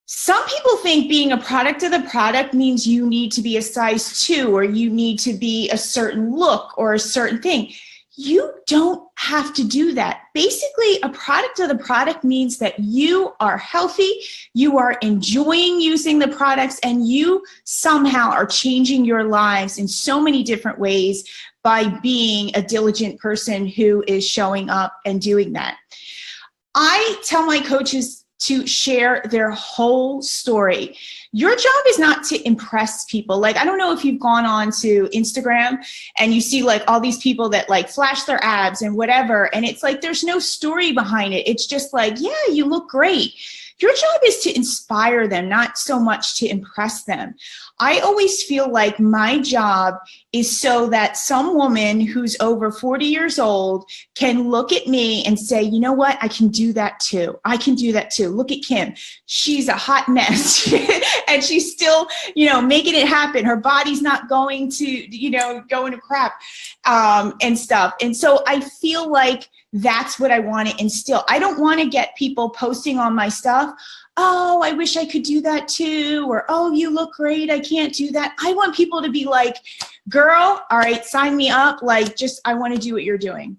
some people think being a product of the product means you need to be a size 2 or you need to be a certain look or a certain thing. You don't have to do that. Basically, a product of the product means that you are healthy, you are enjoying using the products, and you somehow are changing your lives in so many different ways by being a diligent person who is showing up and doing that. I tell my coaches to share their whole story. Your job is not to impress people. Like, I don't know if you've gone on to Instagram and you see like all these people that like flash their abs and whatever. And it's like, there's no story behind it. It's just like, yeah, you look great. Your job is to inspire them, not so much to impress them. I always feel like my job is so that some woman who's over 40 years old can look at me and say, you know what, I can do that too. I can do that too. Look at Kim. She's a hot mess and she's still, making it happen. Her body's not going to, going to crap and stuff. And so I feel like that's what I want to instill. I don't want to get people posting on my stuff, oh, I wish I could do that too, or, oh, you look great, I can't do that. I want people to be like, girl, all right, sign me up. Like, I want to do what you're doing.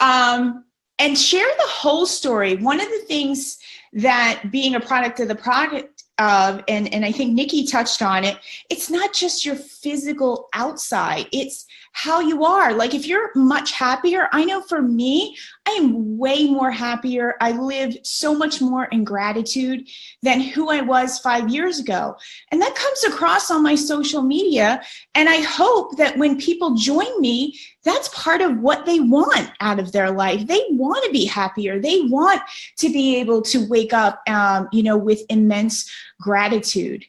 And share the whole story. One of the things that being a product of the product of, and I think Nikki touched on it, it's not just your physical outside, it's how you are. Like, if you're much happier, I know for me, I am way more happier. I live so much more in gratitude than who I was 5 years ago. And that comes across on my social media. And I hope that when people join me, that's part of what they want out of their life. They want to be happier. They want to be able to wake up, with immense gratitude.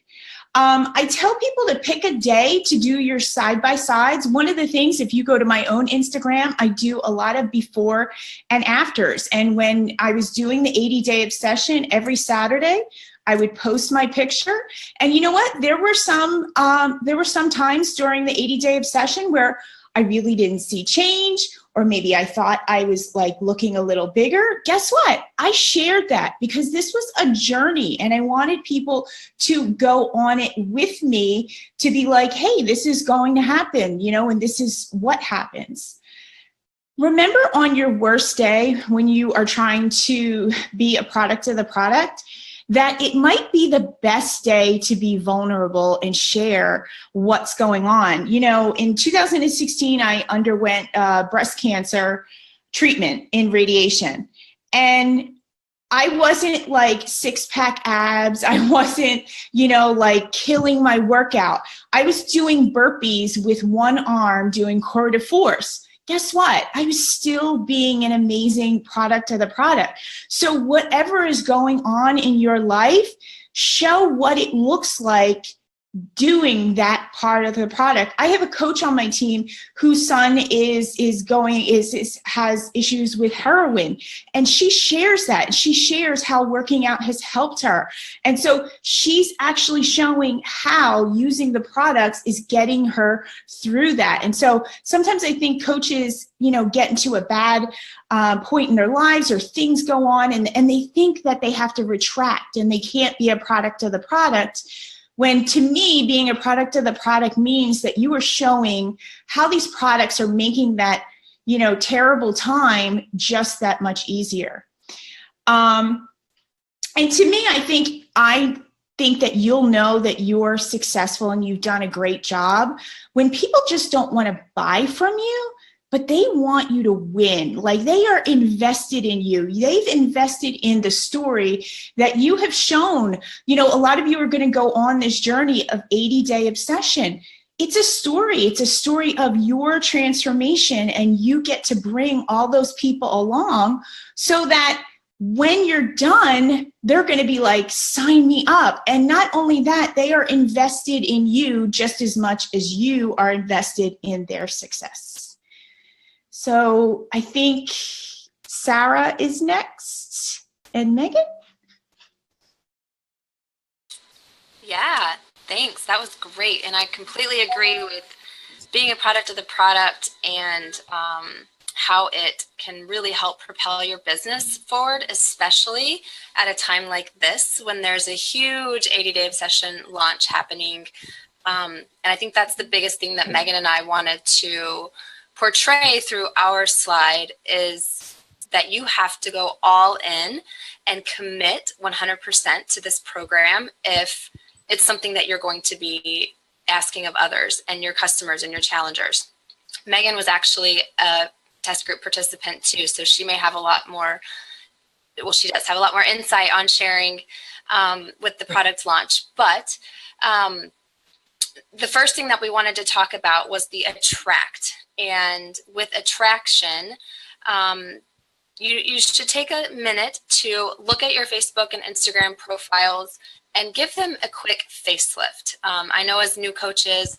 I tell people to pick a day to do your side-by-sides. One of the things, if you go to my own Instagram, I do a lot of before and afters. And when I was doing the 80-day obsession every Saturday, I would post my picture. And you know what? There were some times during the 80-day obsession where I really didn't see change, or maybe I thought I was like looking a little bigger. Guess what? I shared that because this was a journey and I wanted people to go on it with me to be like, hey, this is going to happen, and this is what happens. Remember, on your worst day when you are trying to be a product of the product, that it might be the best day to be vulnerable and share what's going on. In 2016, I underwent breast cancer treatment in radiation. And I wasn't like 6-pack abs. I wasn't, like killing my workout. I was doing burpees with one arm, doing core de force. Guess what? I was still being an amazing product of the product. So whatever is going on in your life, show what it looks like doing that part of the product. I have a coach on my team whose son has issues with heroin, and she shares that. She shares how working out has helped her. And so she's actually showing how using the products is getting her through that. And so sometimes I think coaches, get into a bad point in their lives, or things go on and they think that they have to retract and they can't be a product of the product. When, to me, being a product of the product means that you are showing how these products are making that, terrible time just that much easier. And to me, I think that you'll know that you're successful and you've done a great job when people just don't want to buy from you, but they want you to win. Like, they are invested in you. They've invested in the story that you have shown. A lot of you are going to go on this journey of 80-day obsession. It's a story. It's a story of your transformation, and you get to bring all those people along so that when you're done, they're going to be like, sign me up. And not only that, they are invested in you just as much as you are invested in their success. So I think Sarah is next, and Megan? Yeah, thanks. That was great. And I completely agree with being a product of the product and how it can really help propel your business forward, especially at a time like this when there's a huge 80-day obsession launch happening. And I think that's the biggest thing that Megan and I wanted to portray through our slide is that you have to go all in and commit 100% to this program if it's something that you're going to be asking of others and your customers and your challengers. Megan was actually a test group participant too, so she may have a lot more, well, she does have a lot more insight on sharing with the product launch. But the first thing that we wanted to talk about was the attract. And with attraction, you should take a minute to look at your Facebook and Instagram profiles and give them a quick facelift. I know as new coaches,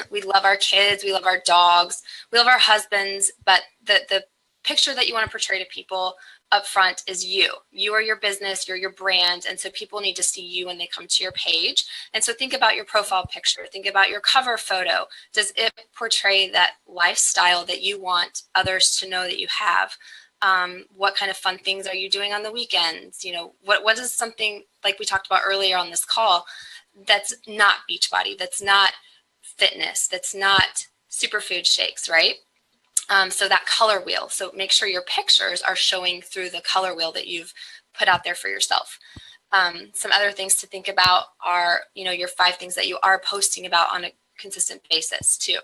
we love our kids, we love our dogs, we love our husbands, but the picture that you want to portray to people up front is you. You are your business, you're your brand, and so people need to see you when they come to your page. And so think about your profile picture, think about your cover photo. Does it portray that lifestyle that you want others to know that you have? What kind of fun things are you doing on the weekends? You know, what is something like we talked about earlier on this call that's not Beachbody, that's not fitness, that's not superfood shakes, right? So that color wheel. So make sure your pictures are showing through the color wheel that you've put out there for yourself. Some other things to think about are, you know, your 5 things that you are posting about on a consistent basis too.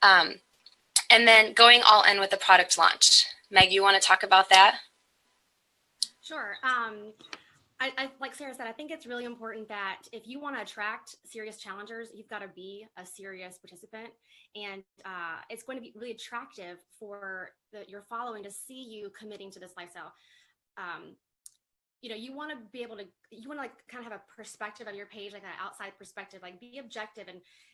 And then going all in with the product launch. Meg, you want to talk about that? Sure. I like Sarah said, I think it's really important that if you want to attract serious challengers, you've got to be a serious participant. And it's going to be really attractive for your following to see you committing to this lifestyle. You know, you want to be able to, you want to like kind of have a perspective of your page, like an outside perspective, like be objective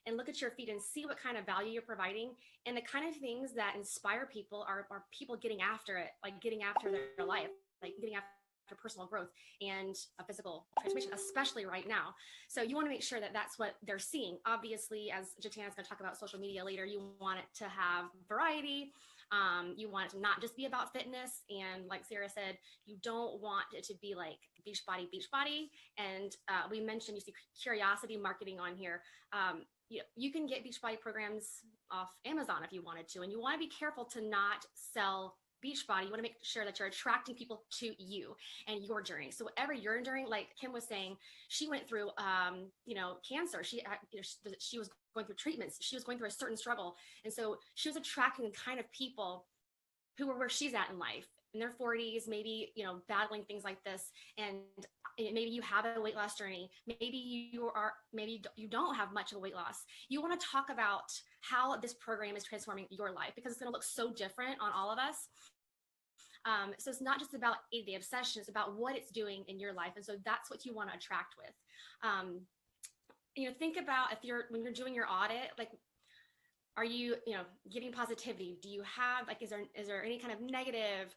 and look at your feed and see what kind of value you're providing. And the kind of things that inspire people are people getting after it, like getting after their life, like getting after personal growth and a physical transformation, especially right now. So you want to make sure that that's what they're seeing. Obviously, as Jatana's going to talk about social media later, you want it to have variety. You want it to not just be about fitness. And like Sarah said, you don't want it to be like Beachbody. And we mentioned, you see curiosity marketing on here. You can get Beachbody programs off Amazon if you wanted to, and you want to be careful to not sell Beachbody. You want to make sure that you're attracting people to you and your journey. So whatever you're enduring, like Kim was saying, she went through, cancer. She was going through treatments. She was going through a certain struggle. And so she was attracting the kind of people who were where she's at in life, in their 40s, maybe, battling things like this. And maybe you have a weight loss journey. Maybe you don't have much of a weight loss. You want to talk about how this program is transforming your life, because it's going to look so different on all of us. So it's not just about 80-day obsession, it's about what it's doing in your life. And so that's what you want to attract with. Think about when you're doing your audit, like, are you, giving positivity? Do you have, like, is there any kind of negative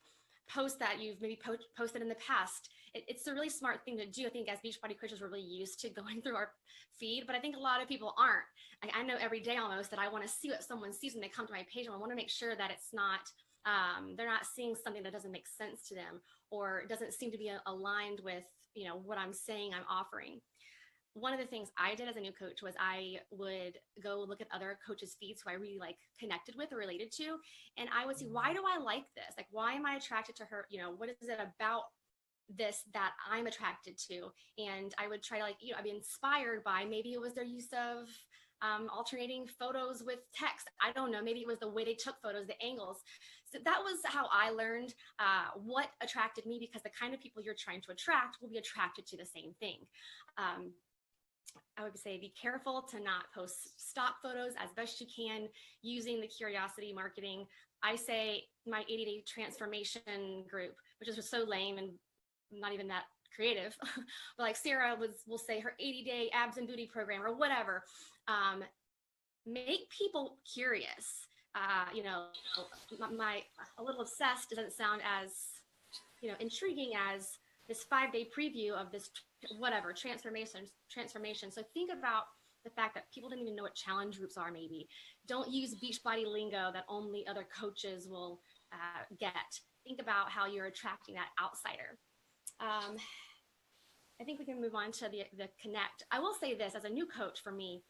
post that you've maybe posted in the past? It's a really smart thing to do. I think as Beachbody coaches, we're really used to going through our feed, but I think a lot of people aren't. I know every day almost that I want to see what someone sees when they come to my page, and I want to make sure that it's not, they're not seeing something that doesn't make sense to them or doesn't seem to be aligned with, what I'm saying I'm offering. One of the things I did as a new coach was I would go look at other coaches' feeds who I really connected with or related to. And I would see, why do I like this? Like, why am I attracted to her? What is it about this that I'm attracted to? And I would try to I'd be inspired by, maybe it was their use of alternating photos with text. I don't know. Maybe it was the way they took photos, the angles. So that was how I learned what attracted me, because the kind of people you're trying to attract will be attracted to the same thing. I would say be careful to not post stock photos as best you can using the curiosity marketing. I say my 80-day transformation group, which is just so lame and not even that creative, but like Sarah will say her 80-day abs and booty program or whatever. Make people curious. A little obsessed doesn't sound as intriguing as this 5-day preview of this whatever transformation. So think about the fact that people didn't even know what challenge groups are. Maybe don't use Beachbody lingo that only other coaches will get. Think about how you're attracting that outsider. I think we can move on to the connect. I will say this, as a new coach for me,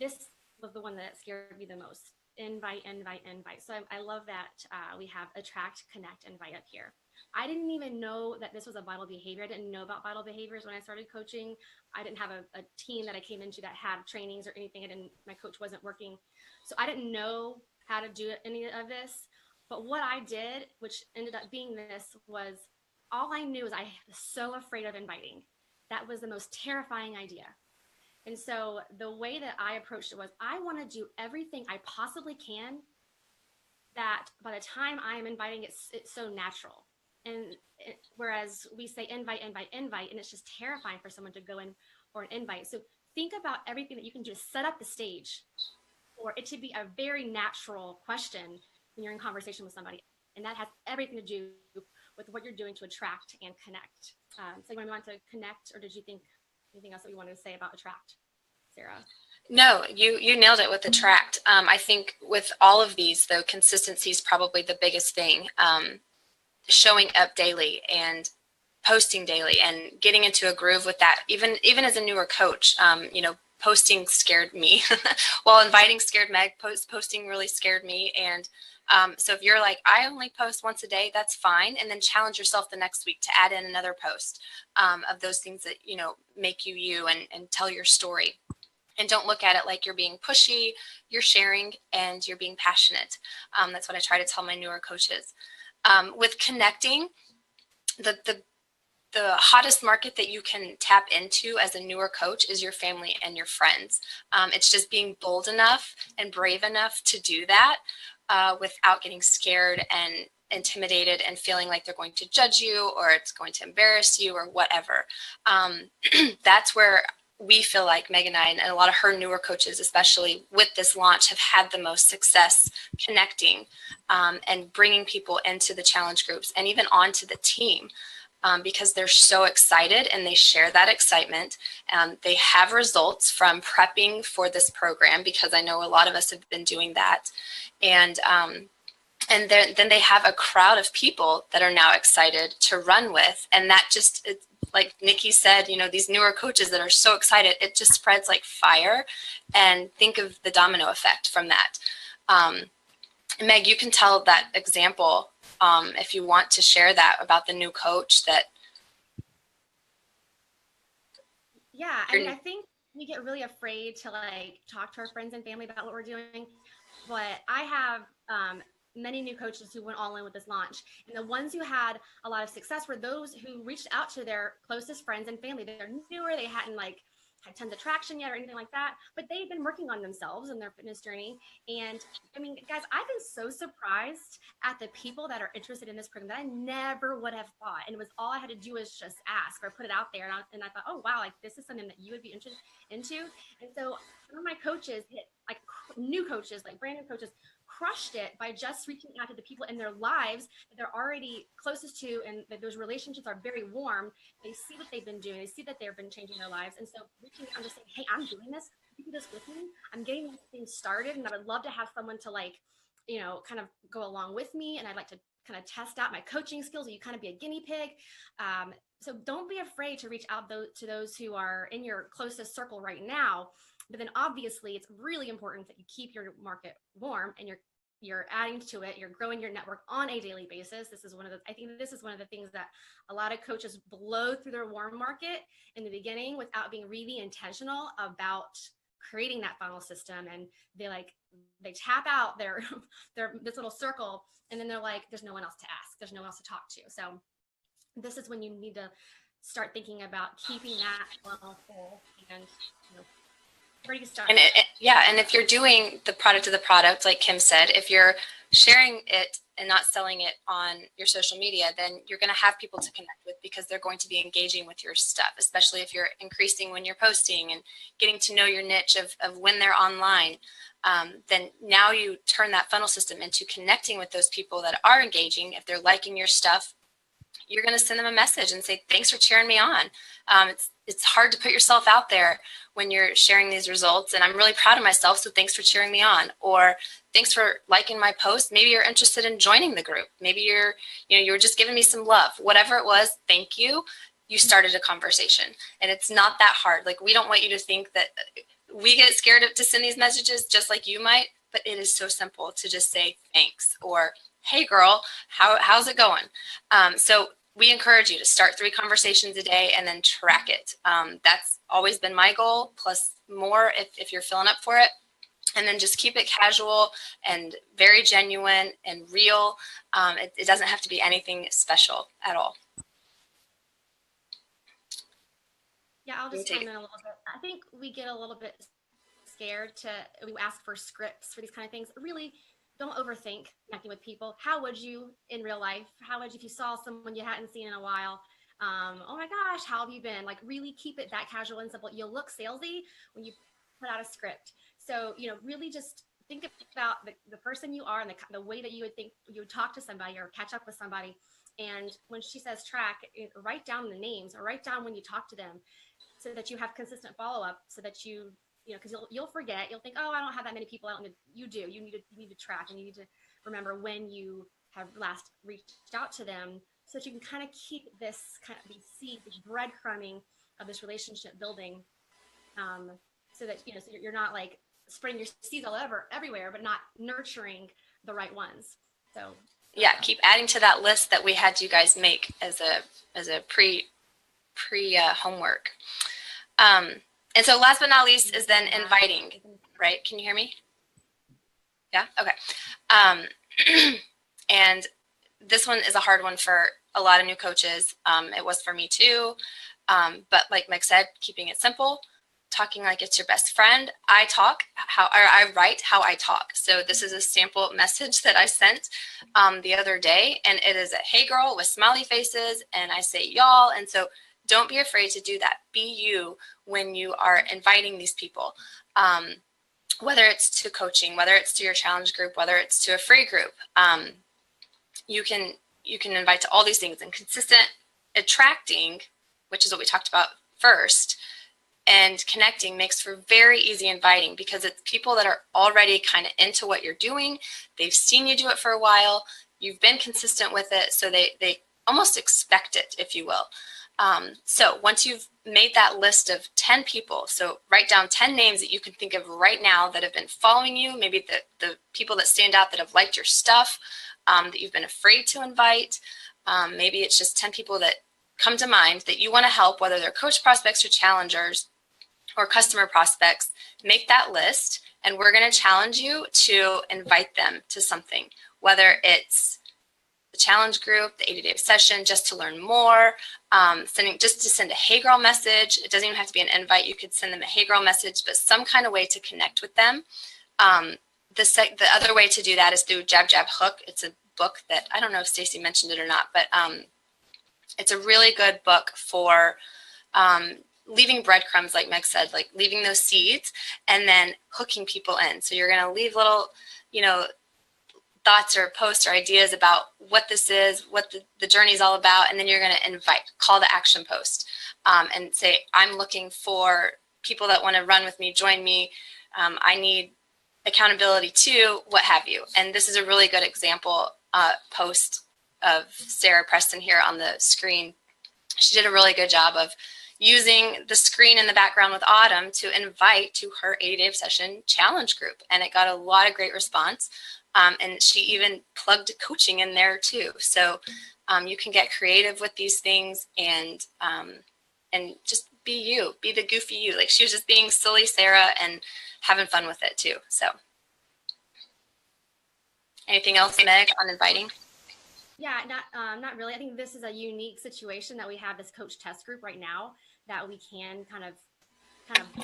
this was the one that scared me the most. Invite. So I love that we have attract, connect, invite up here. I didn't even know that this was a vital behavior. I didn't know about vital behaviors when I started coaching. I didn't have a team that I came into that had trainings or anything. My coach wasn't working. So I didn't know how to do any of this. But what I did, which ended up being this, was all I knew is I was so afraid of inviting. That was the most terrifying idea. And so the way that I approached it was, I want to do everything I possibly can that by the time I am inviting, it's so natural. And whereas we say invite, and it's just terrifying for someone to go in for an invite. So think about everything that you can do to set up the stage for it to be a very natural question when you're in conversation with somebody. And that has everything to do with what you're doing to attract and connect. So you want to connect, or did you think anything else that you wanted to say about attract, Sarah? No, you nailed it with attract. I think with all of these, though, consistency is probably the biggest thing. Showing up daily and posting daily and getting into a groove with that. Even as a newer coach, posting scared me. While inviting scared Meg, posting really scared me. And so if you're like, I only post once a day, that's fine. And then challenge yourself the next week to add in another post of those things that, make you you and tell your story. And don't look at it like you're being pushy, you're sharing, and you're being passionate. That's what I try to tell my newer coaches. With connecting, the hottest market that you can tap into as a newer coach is your family and your friends. It's just being bold enough and brave enough to do that without getting scared and intimidated and feeling like they're going to judge you or it's going to embarrass you or whatever. That's where we feel like Meg and I, and a lot of her newer coaches, especially with this launch, have had the most success connecting and bringing people into the challenge groups and even onto the team because they're so excited and they share that excitement. They have results from prepping for this program because I know a lot of us have been doing that. And then they have a crowd of people that are now excited to run with. And that just, like Nikki said, these newer coaches that are so excited, it just spreads like fire. And think of the domino effect from that. Meg, you can tell that example if you want to share that about the new coach that. Yeah, I think we get really afraid to talk to our friends and family about what we're doing. But I have many new coaches who went all in with this launch. And the ones who had a lot of success were those who reached out to their closest friends and family. They're newer, they hadn't had tons of traction yet or anything like that, but they've been working on themselves and their fitness journey. And I mean, guys, I've been so surprised at the people that are interested in this program that I never would have thought. And it was all I had to do was just ask or put it out there. And I thought, oh, wow, this is something that you would be interested into. And so some of my coaches new coaches, brand new coaches, crushed it by just reaching out to the people in their lives that they're already closest to and that those relationships are very warm. They see what they've been doing. They see that they've been changing their lives. And so reaching out and just saying, hey, I'm doing this. You do this with me. I'm getting this thing started. And I would love to have someone to kind of go along with me. And I'd like to kind of test out my coaching skills. And you kind of be a guinea pig. So don't be afraid to reach out to those who are in your closest circle right now. But then obviously it's really important that you keep your market warm and you're adding to it. You're growing your network on a daily basis. I think this is one of the things that a lot of coaches blow through their warm market in the beginning without being really intentional about creating that funnel system. And they tap out their this little circle and then they're like, there's no one else to ask. There's no one else to talk to. So this is when you need to start thinking about keeping that funnel full and where do you start? And and if you're doing the product of the product, like Kim said, if you're sharing it and not selling it on your social media, then you're going to have people to connect with because they're going to be engaging with your stuff, especially if you're increasing when you're posting and getting to know your niche of when they're online. Then now you turn that funnel system into connecting with those people that are engaging. If they're liking your stuff, you're going to send them a message and say, thanks for cheering me on. It's hard to put yourself out there when you're sharing these results, and I'm really proud of myself, so thanks for cheering me on. Or thanks for liking my post. Maybe you're interested in joining the group. Maybe you were just giving me some love. Whatever it was, thank you. You started a conversation, and it's not that hard. Like, we don't want you to think that we get scared to send these messages just like you might, but it is so simple to just say thanks, or hey girl, how's it going? So we encourage you to start 3 conversations a day and then track it. That's always been my goal, plus more if you're filling up for it. And then just keep it casual and very genuine and real. It doesn't have to be anything special at all. Yeah, I'll just chime in a little bit. I think we get a little bit scared we ask for scripts for these kind of things. Really, don't overthink connecting with people. How would you in real life? How would you if you saw someone you hadn't seen in a while? Oh my gosh, how have you been? Like, really keep it that casual and simple. You'll look salesy when you put out a script. So, really just think about the person you are and the way that you would talk to somebody or catch up with somebody. And when she says track, write down the names or write down when you talk to them, so that you have consistent follow-up, so that because you'll forget, you'll think, oh, I don't have that many people. You do. You need to track, and you need to remember when you have last reached out to them, so that you can kind of keep these seeds, this breadcrumbing of this relationship building, so that so you're not like spreading your seeds all everywhere, but not nurturing the right ones. So yeah, keep adding to that list that we had you guys make as a pre homework. And so last but not least is then inviting, right? Can you hear me? Yeah? Okay. And this one is a hard one for a lot of new coaches. It was for me too. But like Meg said, keeping it simple, talking like it's your best friend. I write how I talk. So this is a sample message that I sent the other day, and it is a hey girl with smiley faces, and I say y'all. And so don't be afraid to do that. Be you when you are inviting these people, whether it's to coaching, whether it's to your challenge group, whether it's to a free group. You can invite to all these things, and consistent attracting, which is what we talked about first, and connecting makes for very easy inviting, because it's people that are already kind of into what you're doing. They've seen you do it for a while. You've been consistent with it, so they almost expect it, if you will. So once you've made that list of 10 people, so write down 10 names that you can think of right now that have been following you, maybe the people that stand out that have liked your stuff, that you've been afraid to invite. Maybe it's just 10 people that come to mind that you want to help, whether they're coach prospects or challengers or customer prospects. Make that list, and we're going to challenge you to invite them to something, whether it's the challenge group, the 80-day session, just to learn more, just to send a hey girl message. It doesn't even have to be an invite. You could send them a hey girl message, but some kind of way to connect with them. The other way to do that is through Jab Jab Hook. It's a book that, I don't know if Stacy mentioned it or not, but it's a really good book for leaving breadcrumbs, like Meg said, like leaving those seeds and then hooking people in. So you're going to leave little, thoughts or posts or ideas about what this is, what the journey is all about, and then you're going to invite, call to action post, and say, I'm looking for people that want to run with me, join me. I need accountability too, what have you. And this is a really good example post of Sarah Preston here on the screen. She did a really good job of using the screen in the background with Autumn to invite to her 80-day session challenge group. And it got a lot of great response. And she even plugged coaching in there too. So you can get creative with these things and just be you, be the goofy you. Like, she was just being silly Sarah and having fun with it too. So anything else, Meg, on inviting? Yeah, not really. I think this is a unique situation that we have this coach test group right now that we can kind of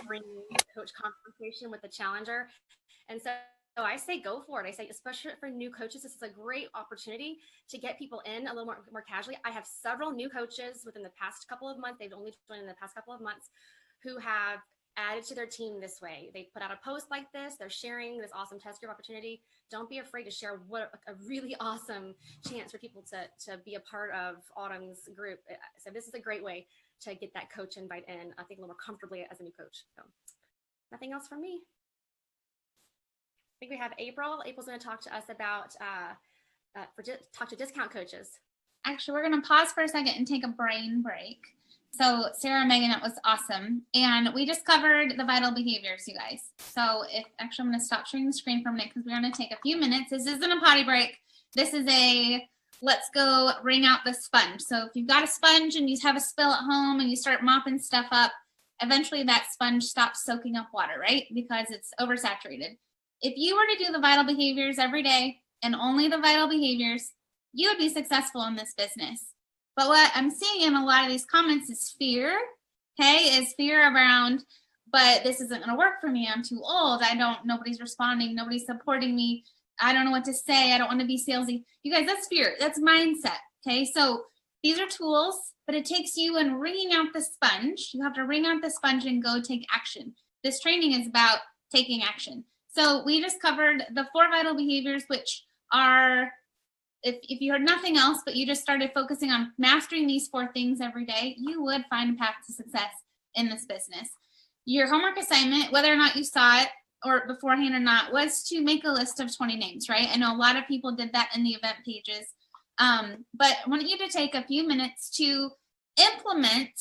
bring the coach conversation with the challenger. And so I say go for it. I say, especially for new coaches, this is a great opportunity to get people in a little more casually. I have several new coaches within the past couple of months. They've only joined in the past couple of months who have added to their team this way. They put out a post like this, they're sharing this awesome test group opportunity. Don't be afraid to share what a really awesome chance for people to be a part of Autumn's group. So this is a great way to get that coach invite in, I think, a little more comfortably as a new coach. So nothing else from me. I think we have April. April's going to talk to us about talk to discount coaches. Actually, we're going to pause for a second and take a brain break. So Sarah and Megan, it was awesome. And we just covered the vital behaviors, you guys. So I'm going to stop sharing the screen for a minute because we're going to take a few minutes. This isn't a potty break. This is a let's go wring out the sponge. So if you've got a sponge and you have a spill at home and you start mopping stuff up, eventually that sponge stops soaking up water, right? Because it's oversaturated. If you were to do the vital behaviors every day and only the vital behaviors, you would be successful in this business. But what I'm seeing in a lot of these comments is fear, is fear around, but this isn't going to work for me. I'm too old. Nobody's responding. Nobody's supporting me. I don't know what to say. I don't want to be salesy. You guys, that's fear. That's mindset. Okay. So these are tools, but it takes you in wringing out the sponge. You have to wring out the sponge and go take action. This training is about taking action. So we just covered the 4 vital behaviors, which are, if you heard nothing else, but you just started focusing on mastering these 4 things every day, you would find a path to success in this business. Your homework assignment, whether or not you saw it or beforehand or not, was to make a list of 20 names, right? I know a lot of people did that in the event pages. But I want you to take a few minutes to implement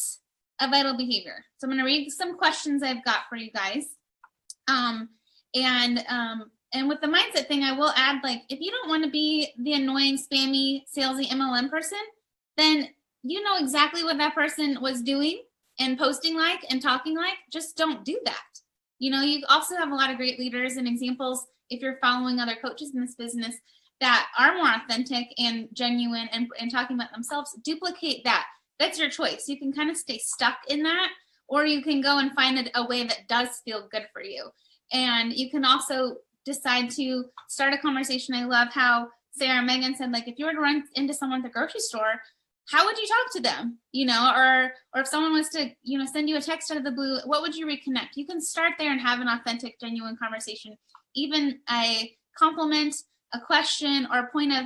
a vital behavior. So I'm going to read some questions I've got for you guys. And with the mindset thing, I will add, like, if you don't want to be the annoying, spammy, salesy MLM person, then you know exactly what that person was doing and posting like and talking like. Just don't do that. You know, you also have a lot of great leaders and examples if you're following other coaches in this business that are more authentic and genuine and talking about themselves. Duplicate that. That's your choice. You can kind of stay stuck in that, or you can go and find a way that does feel good for you. And you can also decide to start a conversation. I love how Sarah and Megan said, like, if you were to run into someone at the grocery store, how would you talk to them? You know, or if someone was to, you know, send you a text out of the blue, what would you reconnect? You can start there and have an authentic, genuine conversation, even a compliment, a question, or a point of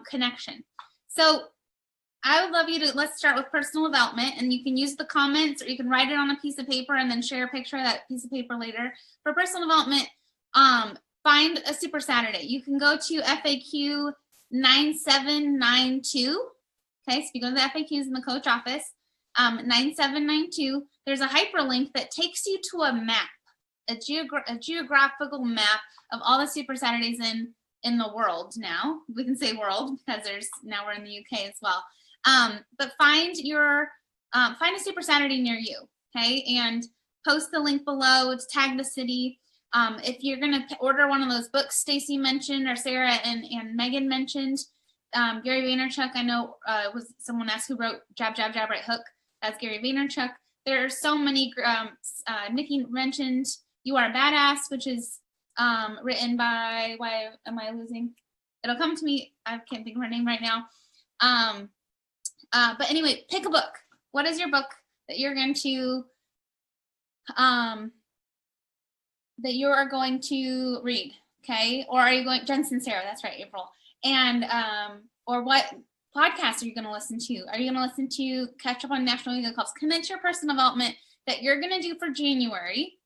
connection. So I would love you to, let's start with personal development, and you can use the comments, or you can write it on a piece of paper and then share a picture of that piece of paper later. For personal development, find a Super Saturday. You can go to FAQ 9792. Okay, so you go to the FAQs in the coach office, 9792. There's a hyperlink that takes you to a map, a geographical map of all the Super Saturdays in the world now. We can say world because now we're in the UK as well. But find a Super Saturday near you, okay, and post the link below to tag the city. If you're going to order one of those books Stacy mentioned, or Sarah and Megan mentioned, Gary Vaynerchuk, I know was someone asked who wrote Jab, Jab, Jab, Right Hook. That's Gary Vaynerchuk. There are so many. Nikki mentioned You Are a Badass, which is written by, why am I losing? It'll come to me. I can't think of her name right now. But anyway, pick a book. What is your book that you're going to read? Okay, or are you going, Jensen Sarah? That's right, April. And or what podcast are you going to listen to? Are you going to listen to Catch Up on National Yoga Clubs? Commit your personal development that you're going to do for January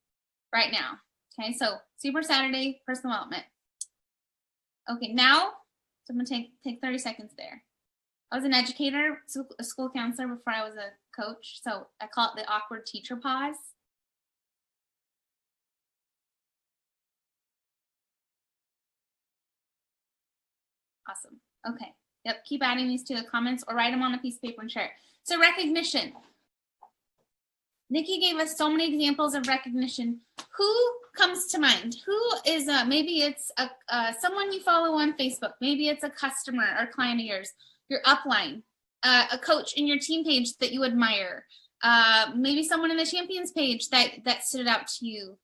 right now. Okay, so Super Saturday, personal development. Okay, now, so I'm going to take 30 seconds there. I was an educator, a school counselor before I was a coach, so I call it the awkward teacher pause. Awesome. Okay. Yep. Keep adding these to the comments or write them on a piece of paper and share it. So recognition. Nikki gave us so many examples of recognition. Who comes to mind? Who is maybe it's someone you follow on Facebook. Maybe it's a customer or client of yours, your upline, a coach in your team page that you admire. Maybe someone in the champions page that stood out to you.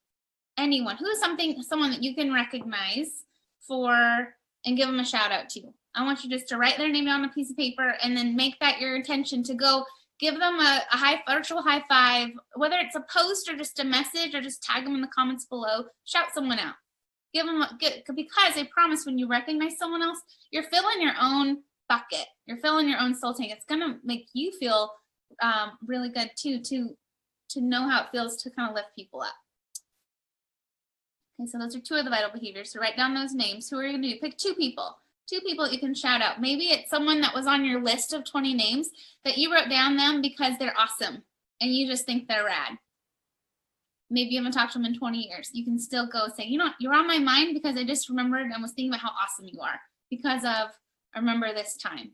Anyone. Who is someone that you can recognize for and give them a shout out to. I want you just to write their name down on a piece of paper and then make that your intention to go Give them a virtual high five, whether it's a post or just a message, or just tag them in the comments below. Shout someone out. Give them because I promise, when you recognize someone else, you're filling your own bucket. You're filling your own soul tank. It's gonna make you feel really good too, to know how it feels to kind of lift people up. Okay, so those are 2 of the vital behaviors. So write down those names. Who are you gonna do? Pick 2 people. 2 people you can shout out. Maybe it's someone that was on your list of 20 names that you wrote down them because they're awesome and you just think they're rad. Maybe you haven't talked to them in 20 years. You can still go say, you know, you're on my mind because I just remembered and was thinking about how awesome you are because of, I remember this time.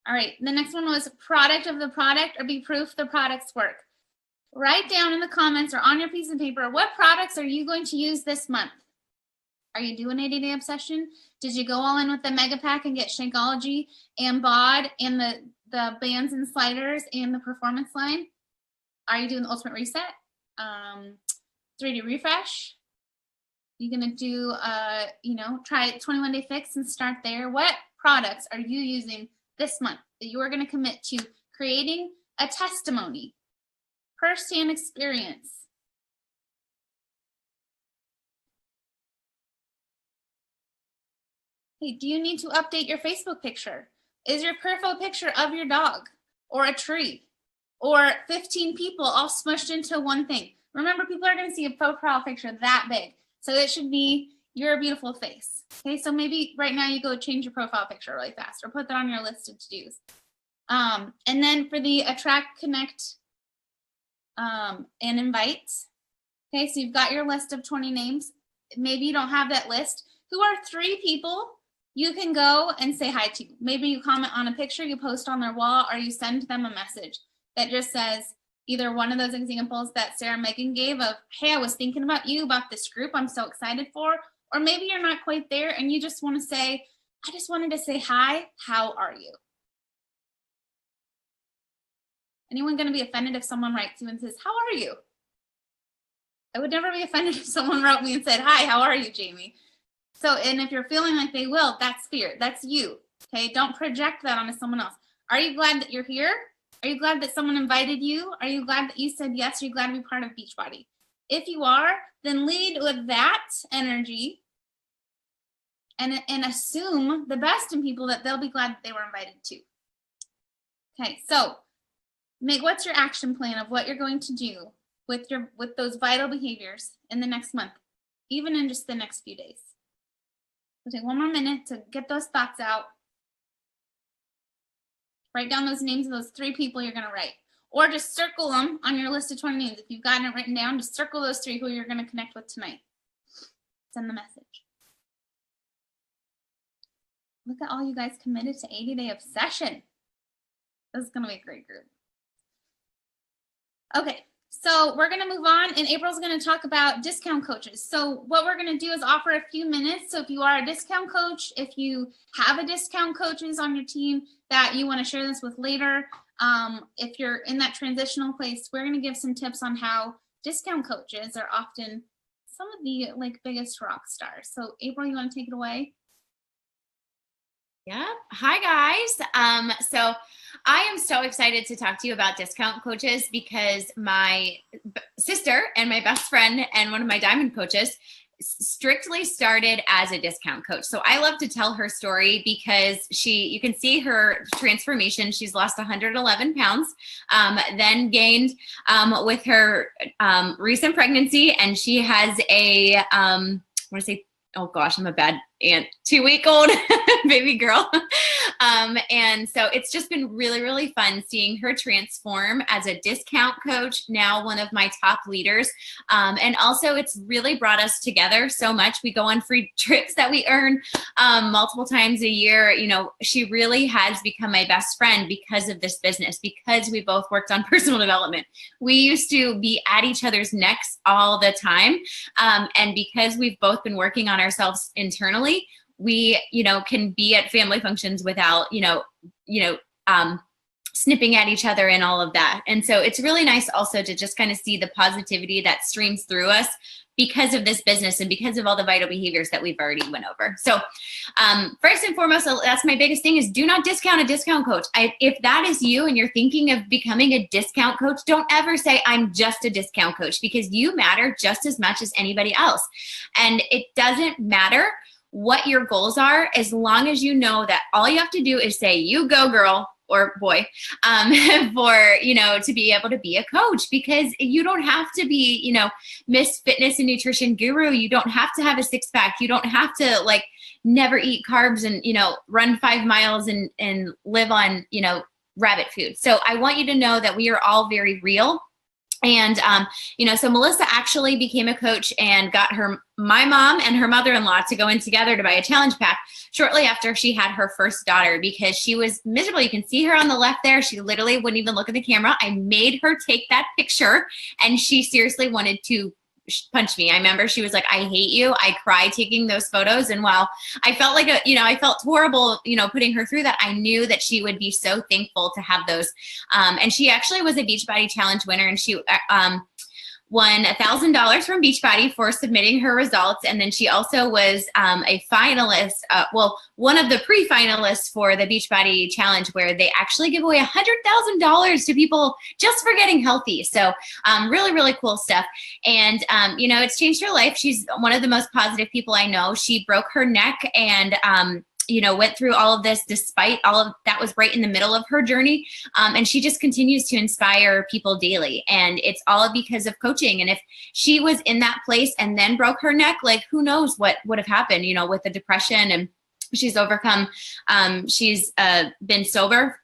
All right, the next one was product of the product, or be proof the products work. Write down in the comments or on your piece of paper, what products are you going to use this month? Are you doing 80-day obsession? Did you go all in with the mega pack and get Shakeology and BOD and the bands and sliders and the performance line? Are you doing the ultimate reset? 3D refresh? You gonna do try 21-day fix and start there? What products are you using this month that you are gonna commit to creating a testimony, first-hand experience? Hey, do you need to update your Facebook picture? Is your profile picture of your dog or a tree or 15 people all smushed into one thing? Remember, people are going to see a profile picture that big. So it should be your beautiful face. Okay, so maybe right now you go change your profile picture really fast or put that on your list of to-dos. And then for the attract, connect, and invite. Okay, so you've got your list of 20 names. Maybe you don't have that list. Who are 3 people you can go and say hi to? Maybe you comment on a picture you post on their wall, or you send them a message that just says either one of those examples that Sarah Megan gave of, hey, I was thinking about you, about this group I'm so excited for. Or maybe you're not quite there and you just want to say, I just wanted to say hi, how are you? Anyone going to be offended if someone writes you and says, how are you? I would never be offended if someone wrote me and said, hi, how are you, Jamie? So, and if you're feeling like they will, that's fear. That's you. Okay. Don't project that onto someone else. Are you glad that you're here? Are you glad that someone invited you? Are you glad that you said yes? Are you glad to be part of Beachbody? If you are, then lead with that energy and assume the best in people, that they'll be glad that they were invited too. Okay. So what's your action plan of what you're going to do with those vital behaviors in the next month, even in just the next few days. So take 1 more minute to get those thoughts out. Write down those names of those 3 people you're going to write, or just circle them on your list of 20 names. If you've gotten it written down, just circle those 3 who you're going to connect with tonight. Send the message. Look at all you guys committed to 80-day obsession. This is going to be a great group. Okay, so we're going to move on, and April's going to talk about discount coaches. So what we're going to do is offer a few minutes. So if you are a discount coach, if you have a discount coaches on your team that you want to share this with later, if you're in that transitional place, we're going to give some tips on how discount coaches are often some of the biggest rock stars. So April, you want to take it away? Yep. Hi, guys. So I am so excited to talk to you about discount coaches because my sister and my best friend and one of my diamond coaches strictly started as a discount coach. So I love to tell her story because you can see her transformation. She's lost 111 pounds, then gained with her recent pregnancy, and she has a, oh gosh, I'm a bad aunt, 2-week-old baby girl. And so it's just been really, really fun seeing her transform as a discount coach, now one of my top leaders. And also it's really brought us together so much. We go on free trips that we earn multiple times a year. You know, she really has become my best friend because of this business, because we both worked on personal development. We used to be at each other's necks all the time. And because we've both been working on ourselves internally, we, can be at family functions without, snipping at each other and all of that. And so it's really nice also to just kind of see the positivity that streams through us because of this business and because of all the vital behaviors that we've already went over. So first and foremost, that's my biggest thing is do not discount a discount coach. If that is you and you're thinking of becoming a discount coach, don't ever say I'm just a discount coach, because you matter just as much as anybody else. And it doesn't matter what your goals are, as long as you know that all you have to do is say, you go girl, or boy, for, to be able to be a coach, because you don't have to be, Miss Fitness and Nutrition Guru. You don't have to have a 6-pack. You don't have to never eat carbs and, run 5 miles and live on, rabbit food. So I want you to know that we are all very real. And, so Melissa actually became a coach and got my mom and her mother-in-law to go in together to buy a challenge pack shortly after she had her first daughter, because she was miserable. You can see her on the left there. She literally wouldn't even look at the camera. I made her take that picture, and she seriously wanted to punch me. I remember she was like, I hate you. I cried taking those photos. And while I felt like, I felt horrible, putting her through that, I knew that she would be so thankful to have those. And she actually was a Beachbody challenge winner, and she won $1,000 from Beachbody for submitting her results. And then she also was a finalist, one of the pre-finalists for the Beachbody challenge, where they actually give away $100,000 to people just for getting healthy. So really, really cool stuff. And, it's changed her life. She's one of the most positive people I know. She broke her neck and, went through all of this despite all of that was right in the middle of her journey. And she just continues to inspire people daily. And it's all because of coaching. And if she was in that place and then broke her neck, who knows what would have happened, with the depression. And she's overcome, she's been sober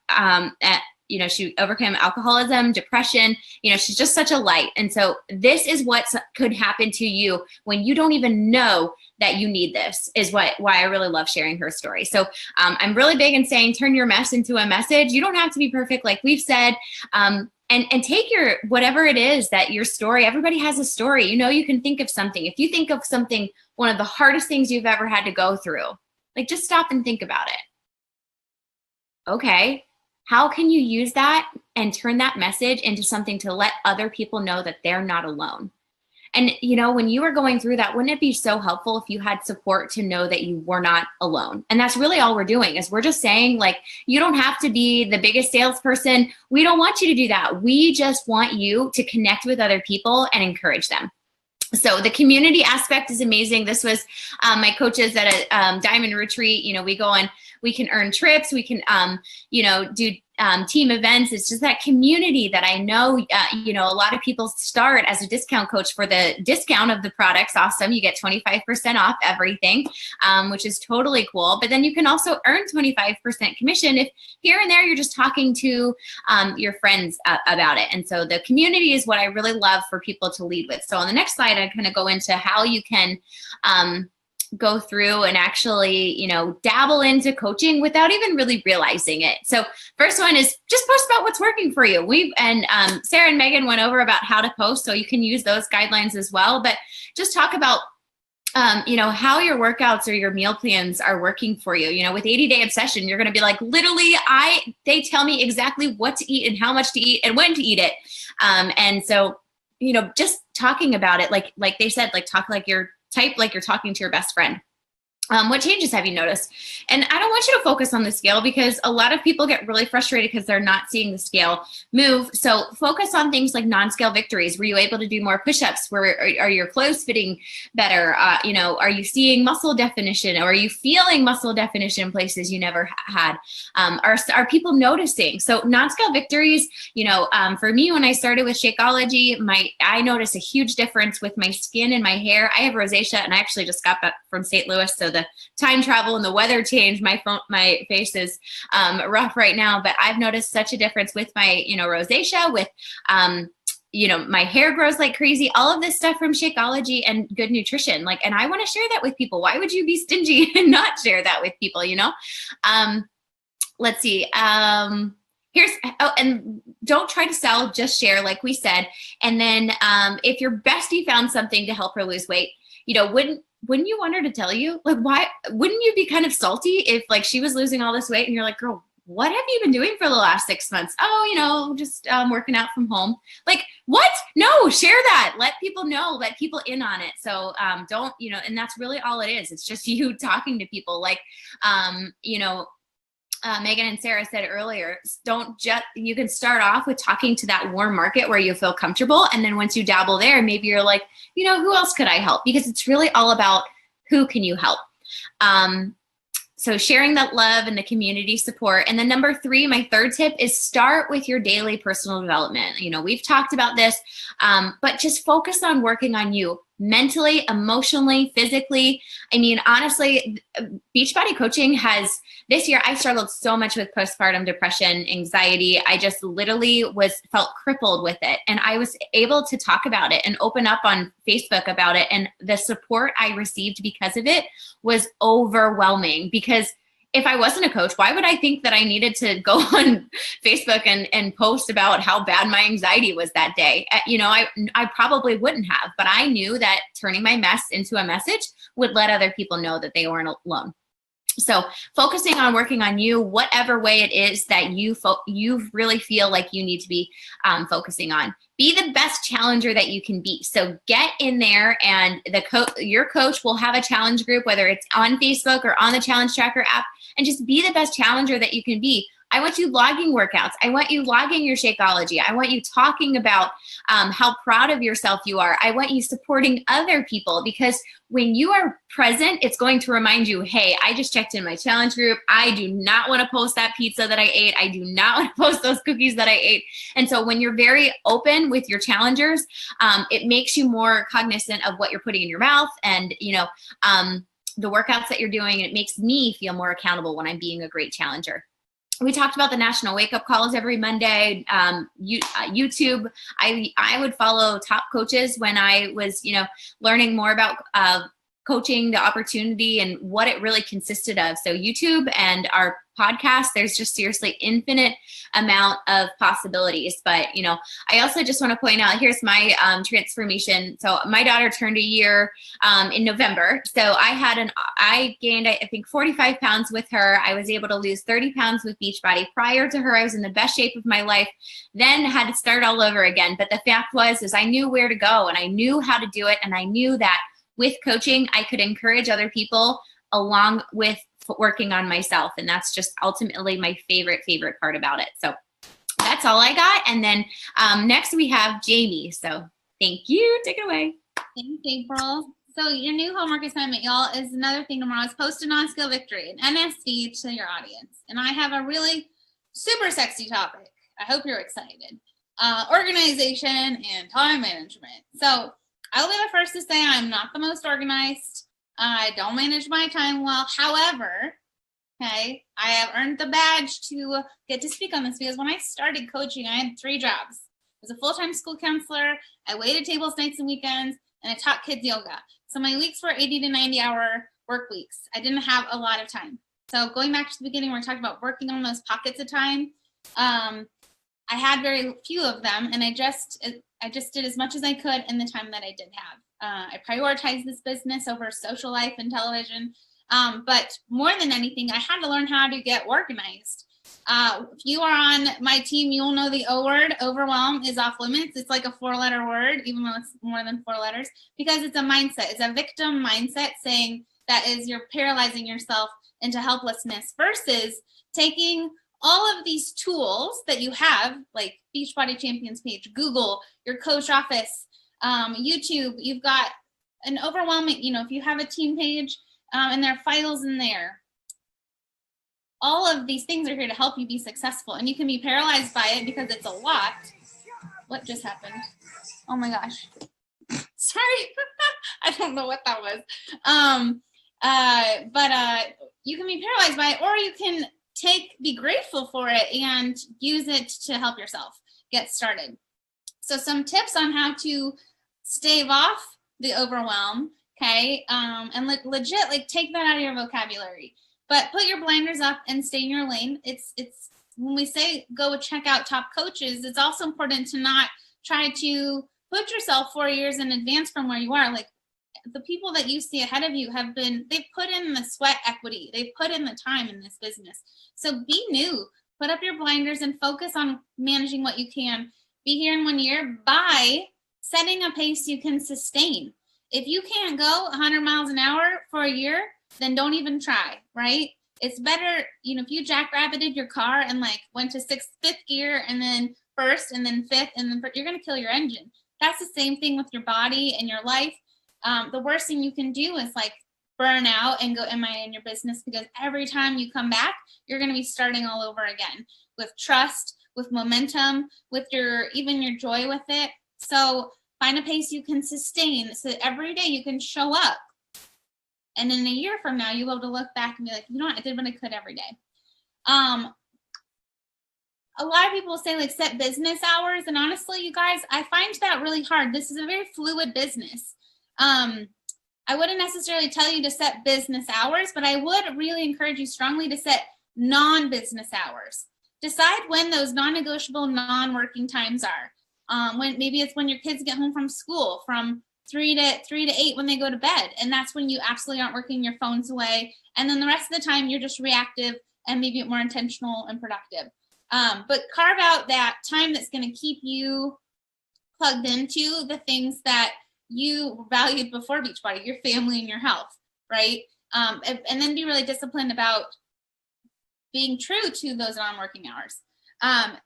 she overcame alcoholism, depression, she's just such a light. And so this is what could happen to you when you don't even know that you need this, is why I really love sharing her story. So I'm really big in saying, turn your mess into a message. You don't have to be perfect, like we've said. And take your, whatever it is that your story, everybody has a story. You can think of something. If you think of something, one of the hardest things you've ever had to go through, just stop and think about it. Okay. How can you use that and turn that message into something to let other people know that they're not alone? And, when you were going through that, wouldn't it be so helpful if you had support to know that you were not alone? And that's really all we're doing, is we're just saying, you don't have to be the biggest salesperson. We don't want you to do that. We just want you to connect with other people and encourage them. So the community aspect is amazing. This was my coaches at a diamond retreat. We go on, we can earn trips. We can, do team events. It's just that community that I know, a lot of people start as a discount coach for the discount of the products. Awesome. You get 25% off everything, which is totally cool. But then you can also earn 25% commission if here and there you're just talking to your friends about it. And so the community is what I really love for people to lead with. So on the next slide, I kind of go into how you can go through and actually, dabble into coaching without even really realizing it. So first one is just post about what's working for you. Sarah and Megan went over about how to post, so you can use those guidelines as well, but just talk about how your workouts or your meal plans are working for you. With 80-day obsession, you're going to be like, literally, they tell me exactly what to eat and how much to eat and when to eat it. And so, just talking about it, like they said, talk like you're talking to your best friend. What changes have you noticed? And I don't want you to focus on the scale, because a lot of people get really frustrated because they're not seeing the scale move. So focus on things like non-scale victories. Were you able to do more push-ups? Are your clothes fitting better? Are you seeing muscle definition? Or are you feeling muscle definition in places you never had? Are people noticing? So non-scale victories, for me, when I started with Shakeology, I noticed a huge difference with my skin and my hair. I have rosacea, and I actually just got back from St. Louis, so the time travel and the weather change, my face is rough right now, but I've noticed such a difference with my, rosacea, with, my hair grows like crazy, all of this stuff from Shakeology and good nutrition. And I want to share that with people. Why would you be stingy and not share that with people, Let's see. And don't try to sell, just share, like we said. And then if your bestie found something to help her lose weight, wouldn't you want her to tell you? Why wouldn't you be kind of salty if she was losing all this weight and you're like, girl, what have you been doing for the last 6 months? Oh, just working out from home. Like, what? No, share that. Let people know, let people in on it. So don't, and that's really all it is. It's just you talking to people. Like, Megan and Sarah said earlier, you can start off with talking to that warm market where you feel comfortable. And then once you dabble there, maybe you're like, who else could I help? Because it's really all about who can you help? So sharing that love and the community support. And then number 3, my third tip is start with your daily personal development. We've talked about this, but just focus on working on you mentally, emotionally, physically. I mean, honestly, Beachbody coaching this year, I struggled so much with postpartum depression, anxiety. I just literally felt crippled with it. And I was able to talk about it and open up on Facebook about it. And the support I received because of it was overwhelming, because if I wasn't a coach, why would I think that I needed to go on Facebook and post about how bad my anxiety was that day? I probably wouldn't have, but I knew that turning my mess into a message would let other people know that they weren't alone. So focusing on working on you, whatever way it is that you really feel like you need to be focusing on. Be the best challenger that you can be. So get in there, and your coach will have a challenge group, whether it's on Facebook or on the Challenge Tracker app, and just be the best challenger that you can be. I want you logging workouts. I want you logging your Shakeology. I want you talking about how proud of yourself you are. I want you supporting other people, because when you are present, it's going to remind you, hey, I just checked in my challenge group. I do not want to post that pizza that I ate. I do not want to post those cookies that I ate. And so when you're very open with your challengers, it makes you more cognizant of what you're putting in your mouth and, the workouts that you're doing. It makes me feel more accountable when I'm being a great challenger. We talked about the national wake-up calls every Monday. YouTube, I would follow top coaches when I was, learning more about coaching, the opportunity, and what it really consisted of. So YouTube and our podcast, there's just seriously infinite amount of possibilities. But, I also just want to point out, here's my transformation. So my daughter turned a year in November. So I gained, I think, 45 pounds with her. I was able to lose 30 pounds with Beachbody. Prior to her, I was in the best shape of my life, then had to start all over again. But the fact is I knew where to go, and I knew how to do it. And I knew that with coaching, I could encourage other people along with working on myself. And that's just ultimately my favorite part about it. So that's all I got. And then next we have Jamie. So thank you. Take it away. Thanks, April. So your new homework assignment, y'all, is another thing tomorrow is post a non-skill victory, an NSV to your audience. And I have a really super sexy topic. I hope you're excited. Organization and time management. So I'll be the first to say I'm not the most organized. I don't manage my time well. However, I have earned the badge to get to speak on this, because when I started coaching, I had 3 jobs. I was a full-time school counselor. I waited tables nights and weekends, and I taught kids yoga. So my weeks were 80 to 90-hour work weeks. I didn't have a lot of time. So going back to the beginning where I talked about working on those pockets of time, I had very few of them, and I just did as much as I could in the time that I did have. I prioritized this business over social life and television. But more than anything, I had to learn how to get organized. If you are on my team, you'll know the O word, overwhelm, is off limits. It's like a 4-letter word, even though it's more than 4 letters, because it's a mindset. It's a victim mindset, saying that is you're paralyzing yourself into helplessness, versus taking all of these tools that you have, like Beachbody Champions page, Google, your coach office, YouTube. You've got an overwhelming, if you have a team page, and there are files in there, all of these things are here to help you be successful. And you can be paralyzed by it because it's a lot. What just happened? Oh my gosh. Sorry. I don't know what that was. But you can be paralyzed by it, or you can be grateful for it and use it to help yourself get started. So some tips on how to stave off the overwhelm, and legit, take that out of your vocabulary. But put your blinders up and stay in your lane. It's when we say go check out top coaches, it's also important to not try to put yourself 4 years in advance from where you are. Like, the people that you see ahead of you they've put in the sweat equity, they've put in the time in this business. So be new, put up your blinders and focus on managing what you can. Be here in 1 year by setting a pace you can sustain. If you can't go 100 miles an hour for a year, then don't even try, right? It's better, if you jackrabbited your car and like went to fifth gear and then first and then fifth and then you're going to kill your engine. That's the same thing with your body and your life. The worst thing you can do is like burn out and go MIA in your business, because every time you come back, you're going to be starting all over again with trust, with momentum, with even your joy with it. So find a pace you can sustain so that every day you can show up. And in a year from now, you'll be able to look back and be like, you know what, I did what I could every day. A lot of people say like set business hours. And honestly, you guys, I find that really hard. This is a very fluid business. I wouldn't necessarily tell you to set business hours, but I would really encourage you strongly to set non-business hours. Decide when those non-negotiable, non-working times are. When maybe it's when your kids get home from school, from 3 to 8 when they go to bed, and that's when you absolutely aren't working your phones away. And then the rest of the time you're just reactive and maybe more intentional and productive. But carve out that time that's going to keep you plugged into the things that you valued before Beachbody, your family and your health, right? And then be really disciplined about being true to those non-working hours.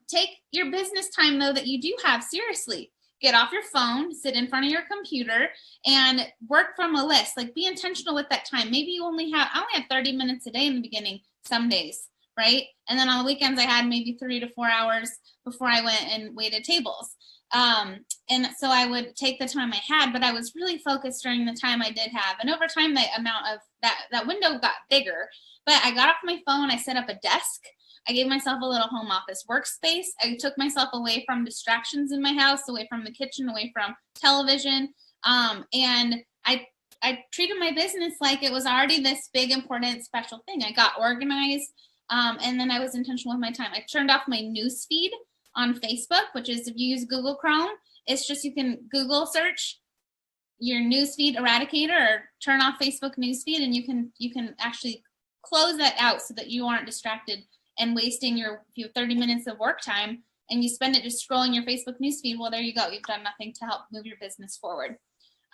Take your business time though that you do have seriously. Get off your phone, sit in front of your computer, and work from a list. Like be intentional with that time. Maybe I only have 30 minutes a day in the beginning, some days, right? And then on the weekends, I had maybe 3 to 4 hours before I went and waited tables. And so I would take the time I had, but I was really focused during the time I did have. And over time, the amount of that window got bigger. But I got off my phone. I set up a desk. I gave myself a little home office workspace. I took myself away from distractions in my house, away from the kitchen, away from television. And I treated my business like it was already this big, important, special thing. I got organized. And then I was intentional with my time. I turned off my news feed on Facebook, which is if you use Google Chrome, it's just you can Google search your newsfeed eradicator or turn off Facebook newsfeed, and you can actually close that out so that you aren't distracted and wasting your 30 minutes of work time and you spend it just scrolling your Facebook newsfeed. Well, there you go. You've done nothing to help move your business forward.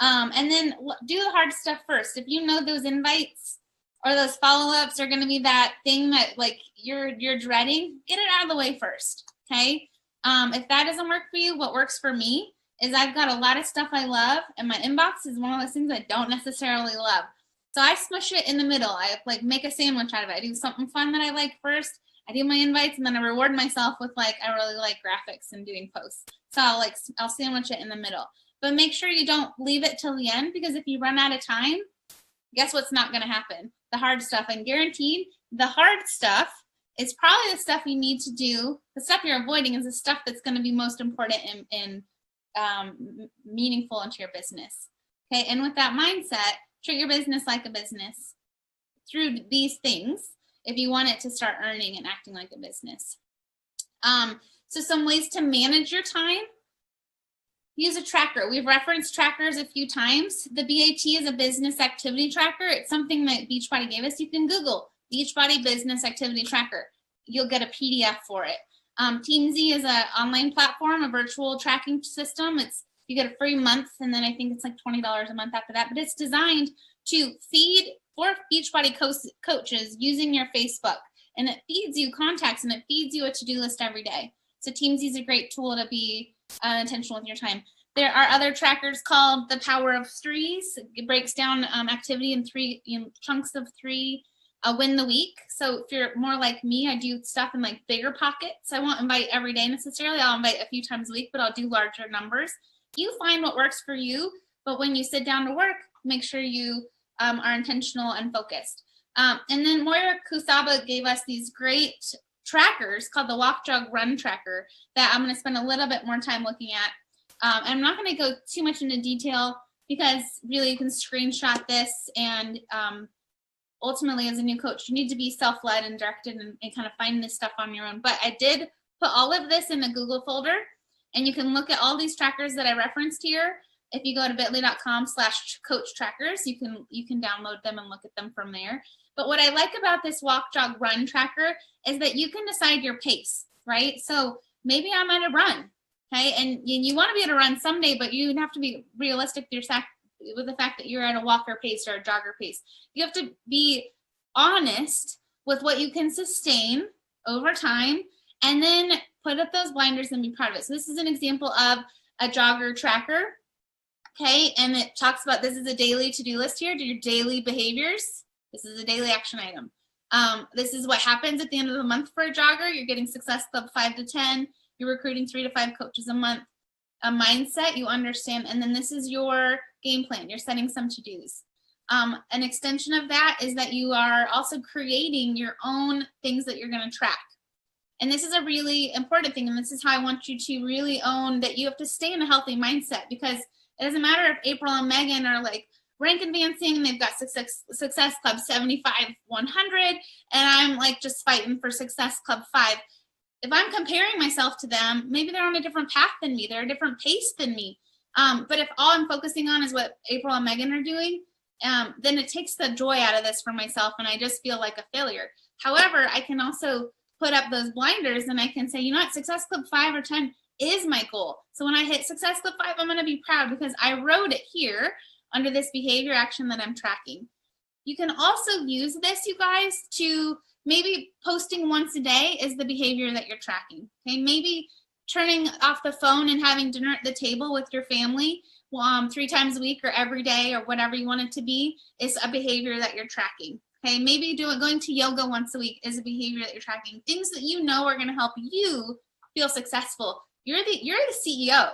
And then do the hard stuff first. If you know those invites or those follow-ups are going to be that thing that like you're dreading, get it out of the way first. Okay. If that doesn't work for you, what works for me is I've got a lot of stuff I love, and my inbox is one of those things I don't necessarily love. So I smush it in the middle. I like make a sandwich out of it. I do something fun that I like first. I do my invites, and then I reward myself with like, I really like graphics and doing posts. So I'll sandwich it in the middle. But make sure you don't leave it till the end, because if you run out of time, guess what's not going to happen? The hard stuff. And guaranteed, the hard stuff is probably the stuff you need to do. The stuff you're avoiding is the stuff that's going to be most important and meaningful into your business. Okay, and with that mindset, treat your business like a business through these things if you want it to start earning and acting like a business. So some ways to manage your time. Use a tracker. We've referenced trackers a few times. The BAT is a business activity tracker. It's something that Beachbody gave us. You can Google Beachbody Business Activity Tracker. You'll get a PDF for it. TeamZ is an online platform, a virtual tracking system. You get a free month, and then I think it's like $20 a month after that. But it's designed to feed for Beachbody coaches using your Facebook, and it feeds you contacts and it feeds you a to-do list every day. So TeamZ is a great tool to be intentional with your time. There are other trackers called the Power of Threes. It breaks down activity in chunks of 3. Win the week. So if you're more like me, I do stuff in like bigger pockets. I won't invite every day necessarily. I'll invite a few times a week, but I'll do larger numbers. You find what works for you, but when you sit down to work, make sure you are intentional and focused. And then Moira Kusaba gave us these great trackers called the Walk, Jog, Run tracker that I'm going to spend a little bit more time looking at. And I'm not going to go too much into detail because really you can screenshot this, and ultimately as a new coach, you need to be self-led and directed and kind of find this stuff on your own. But I did put all of this in a Google folder, and you can look at all these trackers that I referenced here If you go to bit.ly.com/coach trackers, you can download them and look at them from there. But what I like about this walk, jog, run tracker is that you can decide your pace, right? So maybe I'm at a run, okay? And you want to be able to run someday, but you have to be realistic with the fact that you're at a walker pace or a jogger pace. You have to be honest with what you can sustain over time, and then put up those blinders and be proud of it. So this is an example of a jogger tracker, okay? And it talks about, this is a daily to-do list here. Do your daily behaviors. This is a daily action item. This is what happens at the end of the month for a jogger. You're getting Success Club 5 to 10. You're recruiting 3 to 5 coaches a month. A mindset, you understand. And then this is your game plan. You're setting some to-dos. An extension of that is that you are also creating your own things that you're going to track. And this is a really important thing. And this is how I want you to really own that you have to stay in a healthy mindset, because it doesn't matter if April and Megan are like rank advancing and they've got Success Club 75, 100, and I'm like just fighting for Success Club 5. If I'm comparing myself to them, maybe they're on a different path than me. They're a different pace than me. But if all I'm focusing on is what April and Megan are doing, then it takes the joy out of this for myself, and I just feel like a failure. However, I can also put up those blinders and I can say, you know what, Success Club 5 or 10 is my goal. So when I hit Success Club 5, I'm going to be proud because I wrote it here under this behavior action that I'm tracking. You can also use this, you guys, to maybe posting once a day is the behavior that you're tracking. Okay, maybe turning off the phone and having dinner at the table with your family 3 times a week or every day or whatever you want it to be is a behavior that you're tracking. Okay, maybe going to yoga once a week is a behavior that you're tracking. Things that you know are going to help you feel successful. You're the CEO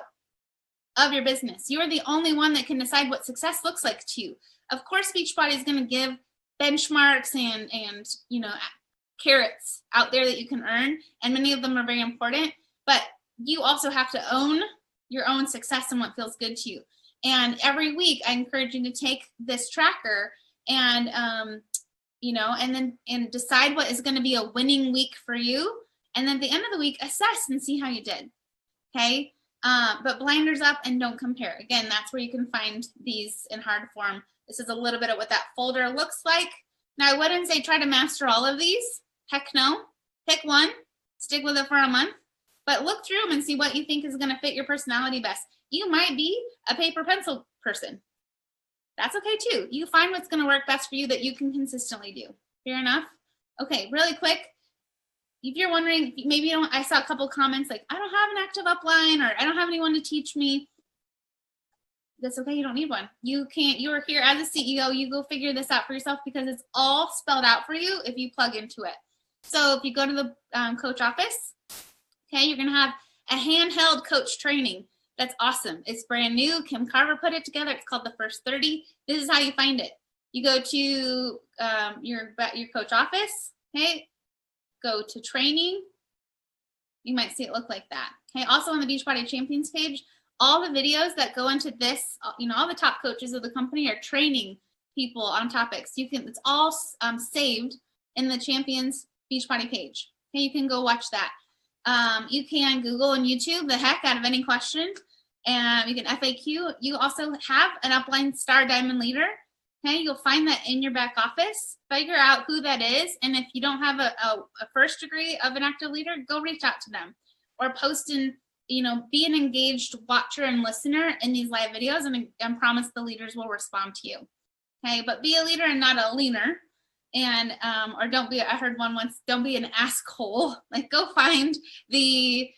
of your business. You're the only one that can decide what success looks like to you. Of course, Beachbody is going to give benchmarks and you know, carrots out there that you can earn, and many of them are very important, but you also have to own your own success and what feels good to you. And every week I encourage you to take this tracker and you know, and decide what is going to be a winning week for you, and then at the end of the week assess and see how you did. Okay, but blinders up and don't compare. Again, that's where you can find these in hard form. This is a little bit of what that folder looks like. Now, I wouldn't say try to master all of these. Heck no. Pick one, stick with it for a month, but look through them and see what you think is going to fit your personality best. You might be a paper pencil person. That's okay too. You find what's going to work best for you that you can consistently do. Fair enough? Okay, really quick. If you're wondering, maybe you don't, I saw a couple comments like, I don't have an active upline, or I don't have anyone to teach me. That's okay. You don't need one. You are here as a CEO. You go figure this out for yourself because it's all spelled out for you if you plug into it. So if you go to the coach office, okay, you're going to have a handheld coach training. That's awesome. It's brand new. Kim Carver put it together. It's called the First 30. This is how you find it. You go to your coach office, okay, go to training. You might see it look like that. Okay, also on the Beachbody Champions page, all the videos that go into this, you know, all the top coaches of the company are training people on topics. It's all saved in the Champions Beachbody page. Okay, you can go watch that. You can Google and YouTube the heck out of any question, and you can FAQ. You also have an upline star diamond leader. Okay, you'll find that in your back office. Figure out who that is, and if you don't have a first degree of an active leader, go reach out to them, or post in, you know, be an engaged watcher and listener in these live videos, and promise the leaders will respond to you. Okay, but be a leader and not a leaner. And or don't be, I heard one once, don't be an asshole. Like, go find the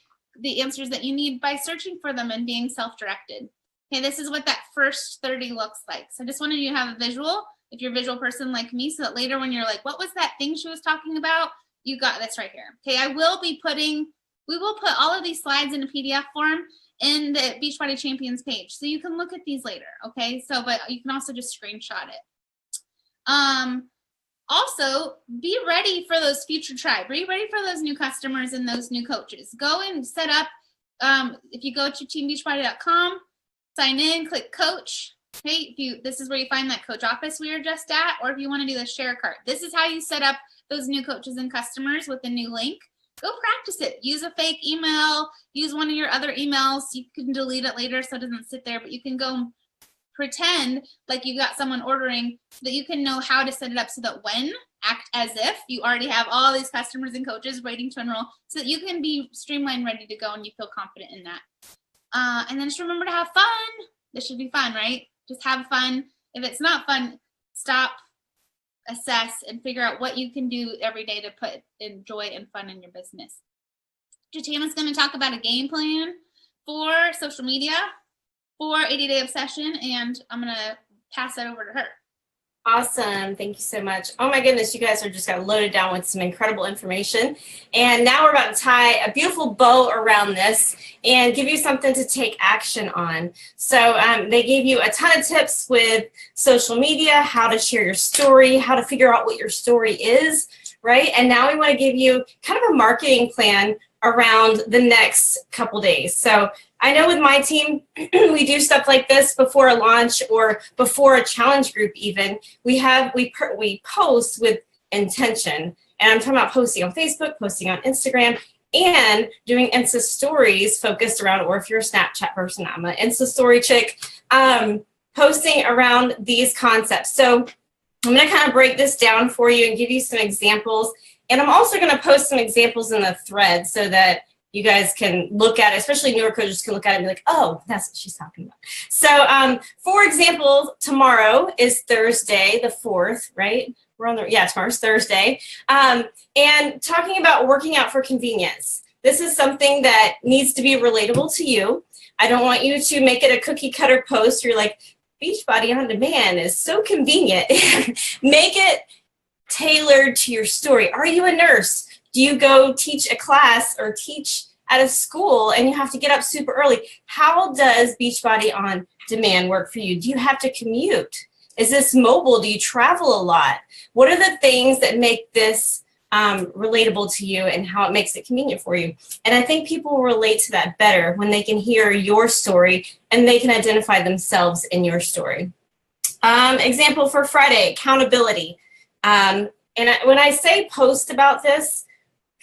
answers that you need by searching for them and being self-directed. Okay, this is what that first 30 looks like. So I just wanted you to have a visual, if you're a visual person like me, so that later when you're like, what was that thing she was talking about? You got this right here. Okay, we will put all of these slides in a PDF form in the Beachbody Champions page, so you can look at these later. Okay, so but you can also just screenshot it. Also, be ready for those future tribe. Be ready for those new customers and those new coaches. Go and set up, if you go to teambeachbody.com, sign in, click coach. Okay, this is where you find that coach office we were just at, or if you want to do the share cart. This is how you set up those new coaches and customers with the new link. go practice it. Use a fake email, use one of your other emails. You can delete it later so it doesn't sit there, but you can go pretend like you've got someone ordering so that you can know how to set it up so that when act as if you already have all these customers and coaches waiting to enroll so that you can be streamlined, ready to go, and you feel confident in that. And then just remember to have fun. This should be fun, right? Just have fun. If it's not fun, stop, assess, and figure out what you can do every day to put in joy and fun in your business. Jatana's going to talk about a game plan for social media for 80-Day Obsession, and I'm going to pass that over to her. Awesome. Thank you so much. Oh my goodness, you guys are just got loaded down with some incredible information. And now we're about to tie a beautiful bow around this and give you something to take action on. So they gave you a ton of tips with social media, how to share your story, how to figure out what your story is, right? And now we want to give you kind of a marketing plan around the next couple days. So I know with my team, we do stuff like this before a launch or before a challenge group even. We post with intention. And I'm talking about posting on Facebook, posting on Instagram, and doing Insta stories focused around, or if you're a Snapchat person, I'm an Insta story chick, posting around these concepts. So I'm going to kind of break this down for you and give you some examples. And I'm also going to post some examples in the thread so that you guys can look at it, especially newer coaches can look at it and be like, oh, that's what she's talking about. So for example, tomorrow is Thursday, the 4th, right? Tomorrow's Thursday. And talking about working out for convenience. This is something that needs to be relatable to you. I don't want you to make it a cookie cutter post. You're like, Beachbody on demand is so convenient. Make it tailored to your story. Are you a nurse? Do you go teach a class or teach at a school and you have to get up super early? How does Beachbody on demand work for you? Do you have to commute? Is this mobile? Do you travel a lot? What are the things that make this relatable to you and how it makes it convenient for you? And I think people will relate to that better when they can hear your story and they can identify themselves in your story. Example for Friday, accountability. And when I say post about this,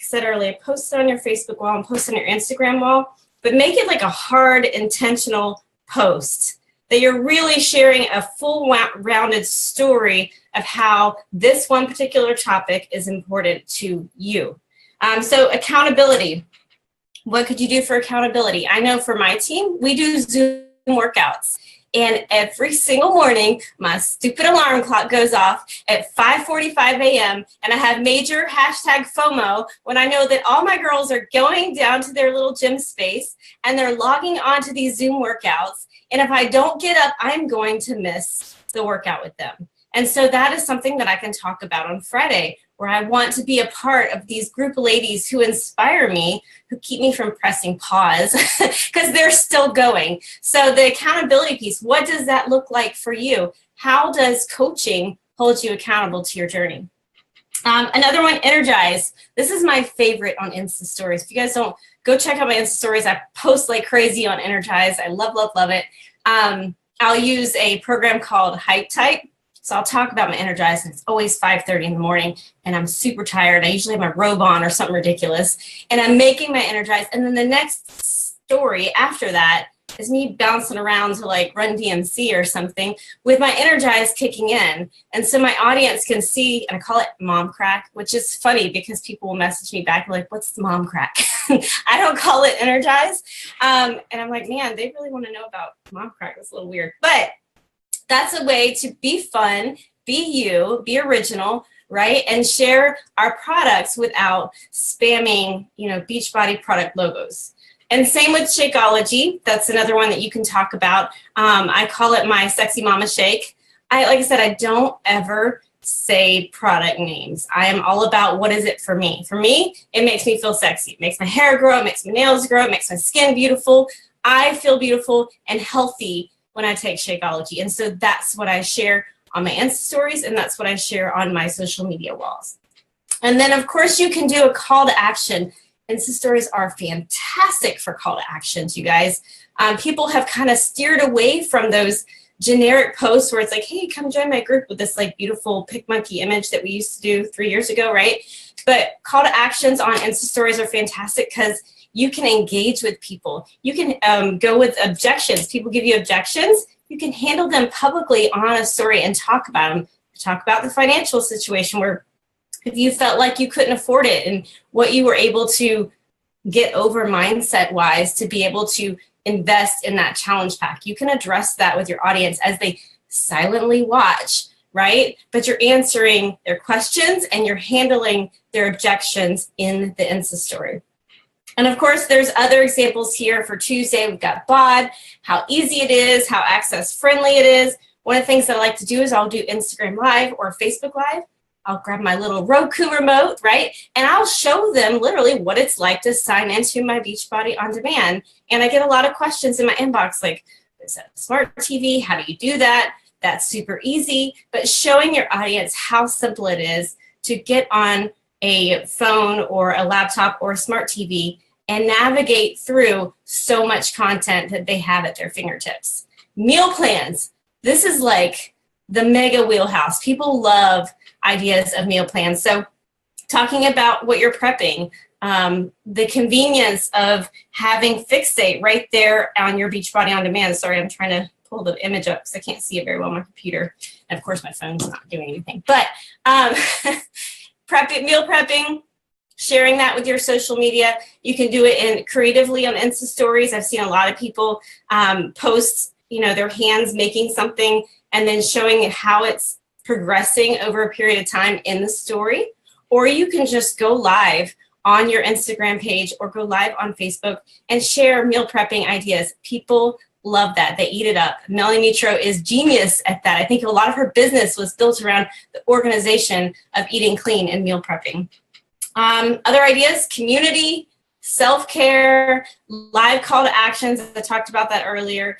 I said earlier, post it on your Facebook wall and post it on your Instagram wall, but make it like a hard, intentional post that you're really sharing a full rounded story of how this one particular topic is important to you. So accountability. What could you do for accountability? I know for my team, we do Zoom workouts. And every single morning, my stupid alarm clock goes off at 5:45 a.m. and I have major #FOMO when I know that all my girls are going down to their little gym space and they're logging on to these Zoom workouts. And if I don't get up, I'm going to miss the workout with them. And so that is something that I can talk about on Friday, where I want to be a part of these group of ladies who inspire me, who keep me from pressing pause because they're still going. So the accountability piece, what does that look like for you? How does coaching hold you accountable to your journey? Another one, energize. This is my favorite on Insta stories. If you guys don't, go check out my Insta stories. I post like crazy on energize. I love, love, love it. I'll use a program called Hype Type. So I'll talk about my energize, and it's always 5:30 in the morning, and I'm super tired. I usually have my robe on or something ridiculous, and I'm making my energize. And then the next story after that is me bouncing around to like Run DMC or something with my energize kicking in. And so my audience can see, and I call it mom crack, which is funny because people will message me back like, what's the mom crack? I don't call it energize. And I'm like, man, they really want to know about mom crack. It's a little weird, but that's a way to be fun, be you, be original, right? And share our products without spamming, Beachbody product logos. And same with Shakeology. That's another one that you can talk about. I call it my sexy mama shake. Like I said, I don't ever say product names. I am all about what is it for me. For me, it makes me feel sexy. It makes my hair grow. It makes my nails grow. It makes my skin beautiful. I feel beautiful and healthy when I take Shakeology. And so that's what I share on my Insta stories, and that's what I share on my social media walls. And then, of course, you can do a call to action. Insta stories are fantastic for call to actions, you guys. People have kind of steered away from those generic posts where it's like, hey, come join my group with this like beautiful pick monkey image that we used to do 3 years ago, right? But call to actions on Insta stories are fantastic because you can engage with people. You can go with objections. People give you objections. You can handle them publicly on a story and talk about them. Talk about the financial situation where if you felt like you couldn't afford it and what you were able to get over mindset wise to be able to invest in that challenge pack. You can address that with your audience as they silently watch, right? But you're answering their questions and you're handling their objections in the Insta story. And of course, there's other examples here for Tuesday. We've got BOD, how easy it is, how access friendly it is. One of the things that I like to do is I'll do Instagram Live or Facebook Live. I'll grab my little Roku remote, right? And I'll show them literally what it's like to sign into my Beachbody on demand. And I get a lot of questions in my inbox like, is that a smart TV? How do you do that? That's super easy. But showing your audience how simple it is to get on a phone or a laptop or a smart TV and navigate through so much content that they have at their fingertips. Meal plans. This is like the mega wheelhouse. People love ideas of meal plans. So talking about what you're prepping, the convenience of having Fixate right there on your Beachbody on demand. Sorry, I'm trying to pull the image up because I can't see it very well on my computer. And of course, my phone's not doing anything. But meal prepping, sharing that with your social media. You can do it creatively on Insta stories. I've seen a lot of people post, their hands making something and then showing how it's progressing over a period of time in the story. Or you can just go live on your Instagram page or go live on Facebook and share meal prepping ideas. People love that. They eat it up. Melanie Mitro is genius at that. I think a lot of her business was built around the organization of eating clean and meal prepping. Other ideas, community, self-care, live call to actions. I talked about that earlier.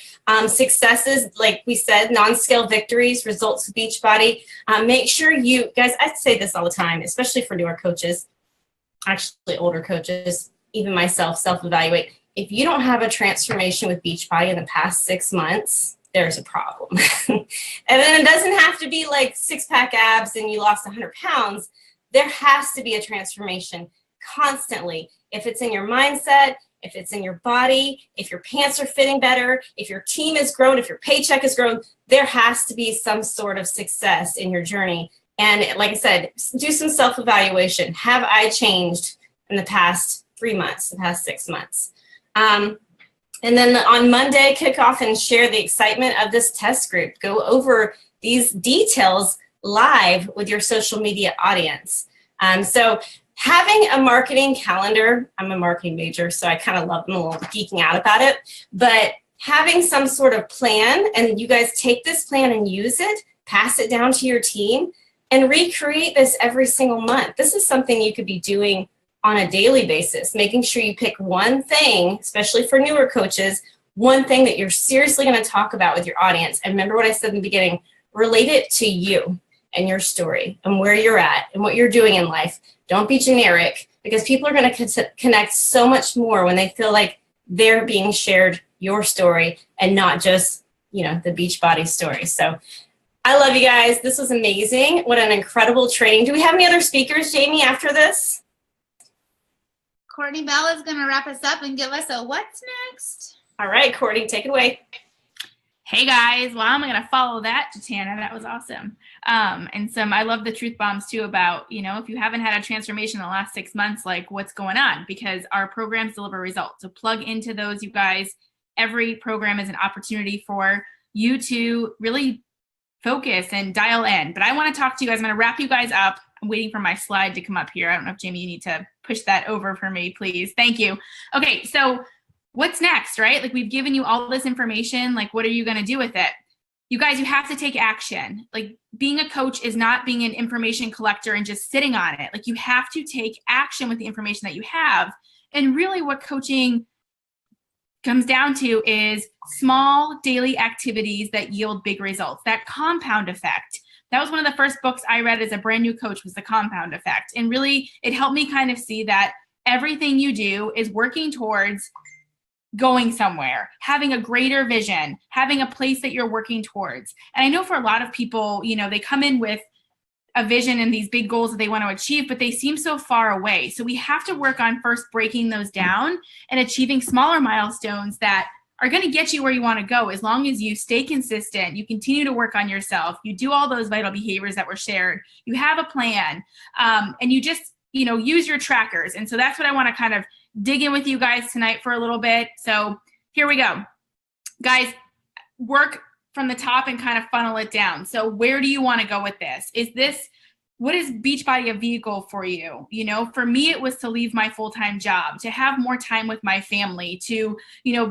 Successes, like we said, non-scale victories, results with Beachbody. Make sure you, guys, I say this all the time, especially for newer coaches, actually older coaches, even myself, self-evaluate. If you don't have a transformation with Beachbody in the past 6 months, there's a problem. And then it doesn't have to be like six-pack abs and you lost 100 pounds. There has to be a transformation constantly. If it's in your mindset, if it's in your body, if your pants are fitting better, if your team has grown, if your paycheck has grown, there has to be some sort of success in your journey. And like I said, do some self-evaluation. Have I changed in the past 3 months, the past 6 months? And then on Monday, kick off and share the excitement of this test group. Go over these details live with your social media audience. So having a marketing calendar, I'm a marketing major, so I kind of love them, a little geeking out about it, but having some sort of plan, and you guys take this plan and use it, pass it down to your team, and recreate this every single month. This is something you could be doing on a daily basis, making sure you pick one thing, especially for newer coaches, one thing that you're seriously going to talk about with your audience. And remember what I said in the beginning, relate it to you and your story and where you're at and what you're doing in life. Don't be generic, because people are going to connect so much more when they feel like they're being shared your story and not just, the Beachbody story. So I love you guys. This was amazing. What an incredible training. Do we have any other speakers, Jamie, after this? Courtney Bell is going to wrap us up and give us a what's next. All right, Courtney, take it away. Hey guys, well, I'm going to follow that, Tana. That was awesome. I love the truth bombs too about, if you haven't had a transformation in the last 6 months, like what's going on, because our programs deliver results. So plug into those, you guys. Every program is an opportunity for you to really focus and dial in. But I want to talk to you guys. I'm going to wrap you guys up. I'm waiting for my slide to come up here. I don't know if Jamie, you need to push that over for me, please. Thank you. Okay, so what's next, right? Like we've given you all this information. Like, what are you going to do with it? You guys, you have to take action. Like being a coach is not being an information collector and just sitting on it. Like you have to take action with the information that you have. And really what coaching comes down to is small daily activities that yield big results, that compound effect. That was one of the first books I read as a brand new coach, was The Compound Effect. And really it helped me kind of see that everything you do is working towards going somewhere, having a greater vision, having a place that you're working towards. And I know for a lot of people, they come in with a vision and these big goals that they want to achieve, but they seem so far away. So we have to work on first breaking those down and achieving smaller milestones that are going to get you where you want to go. As long as you stay consistent, you continue to work on yourself, you do all those vital behaviors that were shared, you have a plan, and you just, use your trackers. And so that's what I want to kind of dig in with you guys tonight for a little bit. So here we go. Guys, work from the top and kind of funnel it down. So where do you want to go with this? What is Beachbody a vehicle for you? For me, it was to leave my full-time job, to have more time with my family, to,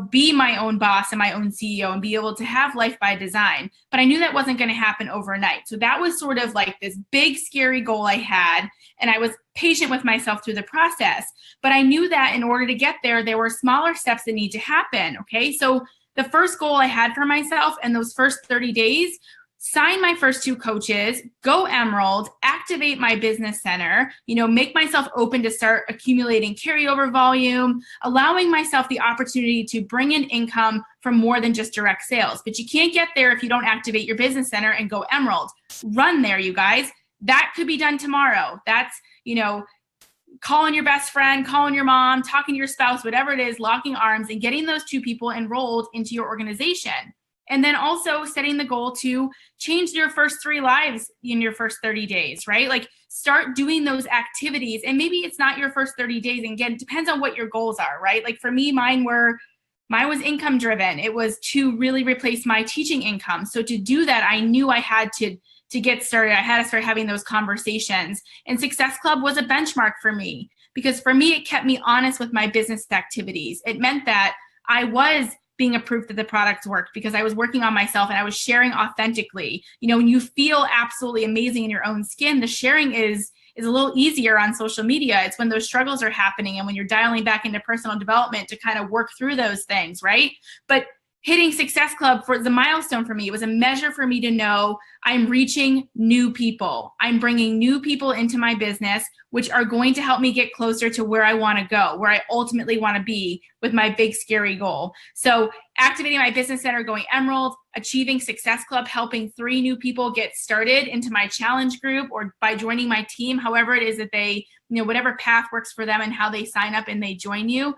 be my own boss and my own CEO and be able to have life by design. But I knew that wasn't going to happen overnight. So that was sort of like this big, scary goal I had. And I was patient with myself through the process. But I knew that in order to get there, there were smaller steps that need to happen. Okay. So the first goal I had for myself in those first 30 days, sign my first 2 coaches, go Emerald, activate my business center, make myself open to start accumulating carryover volume, allowing myself the opportunity to bring in income from more than just direct sales. But you can't get there if you don't activate your business center and go Emerald. Run there, you guys. That could be done tomorrow. That's, calling your best friend, calling your mom, talking to your spouse, whatever it is, locking arms and getting those 2 people enrolled into your organization. And then also setting the goal to change your first 3 lives in your first 30 days, right? Like start doing those activities. And maybe it's not your first 30 days. And again, it depends on what your goals are, right? Like for me, mine was income driven. It was to really replace my teaching income. So to do that, I knew I had to get started. I had to start having those conversations. And Success Club was a benchmark for me because for me, it kept me honest with my business activities. It meant that I was being a proof that the products worked because I was working on myself and I was sharing authentically. When you feel absolutely amazing in your own skin, the sharing is a little easier on social media. It's when those struggles are happening and when you're dialing back into personal development to kind of work through those things, right? But hitting Success Club for the milestone for me, it was a measure for me to know I'm reaching new people. I'm bringing new people into my business, which are going to help me get closer to where I want to go, where I ultimately want to be with my big, scary goal. So activating my business center, going Emerald, achieving Success Club, helping 3 new people get started into my challenge group or by joining my team, however it is that they, whatever path works for them and how they sign up and they join you.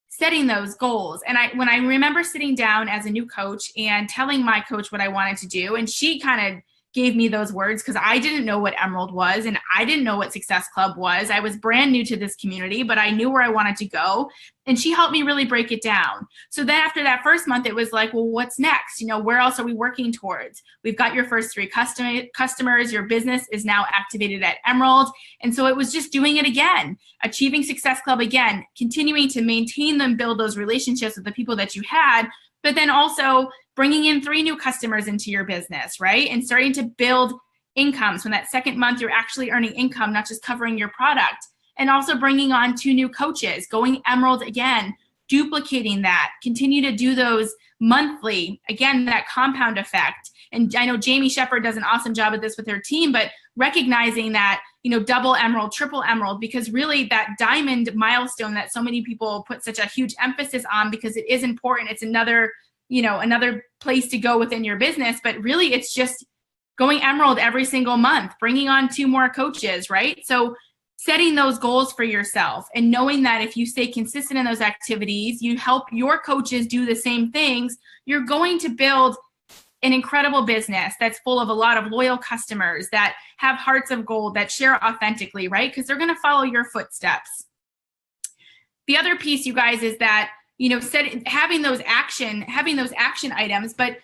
Setting those goals. And when I remember sitting down as a new coach and telling my coach what I wanted to do, and she kind of gave me those words because I didn't know what Emerald was and I didn't know what Success Club was. I was brand new to this community, but I knew where I wanted to go. And she helped me really break it down. So then after that first month, it was like, well, what's next? Where else are we working towards? We've got your first 3 customers. Your business is now activated at Emerald. And so it was just doing it again, achieving Success Club again, continuing to maintain them, build those relationships with the people that you had, but then also bringing in 3 new customers into your business, right? And starting to build income. So in that second month, you're actually earning income, not just covering your product. And also bringing on 2 new coaches, going Emerald again, duplicating that, continue to do those monthly, again, that compound effect. And I know Jamie Shepard does an awesome job at this with her team, but recognizing that, double Emerald, triple Emerald, because really that diamond milestone that so many people put such a huge emphasis on because it is important. It's another place to go within your business, but really it's just going Emerald every single month, bringing on 2 more coaches, right? So setting those goals for yourself and knowing that if you stay consistent in those activities, you help your coaches do the same things, you're going to build an incredible business that's full of a lot of loyal customers that have hearts of gold, that share authentically, right? Because they're going to follow your footsteps. The other piece, you guys, is that, having those action items, but,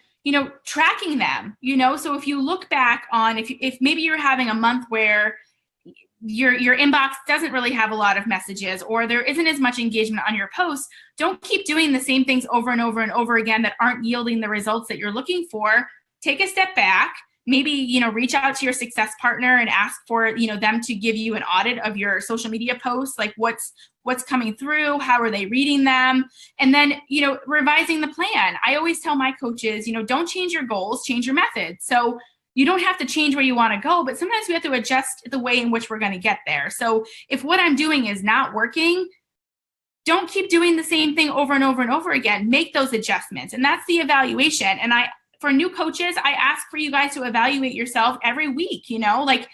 tracking them, so if you look back on, if maybe you're having a month where your inbox doesn't really have a lot of messages or there isn't as much engagement on your posts, don't keep doing the same things over and over and over again that aren't yielding the results that you're looking for. Take a step back, maybe, reach out to your success partner and ask for, them to give you an audit of your social media posts, like what's coming through, how are they reading them? And then, revising the plan. I always tell my coaches, don't change your goals, change your method. So you don't have to change where you want to go, but sometimes we have to adjust the way in which we're going to get there. So if what I'm doing is not working, don't keep doing the same thing over and over and over again. Make those adjustments. And that's the evaluation. And for new coaches, I ask for you guys to evaluate yourself every week, like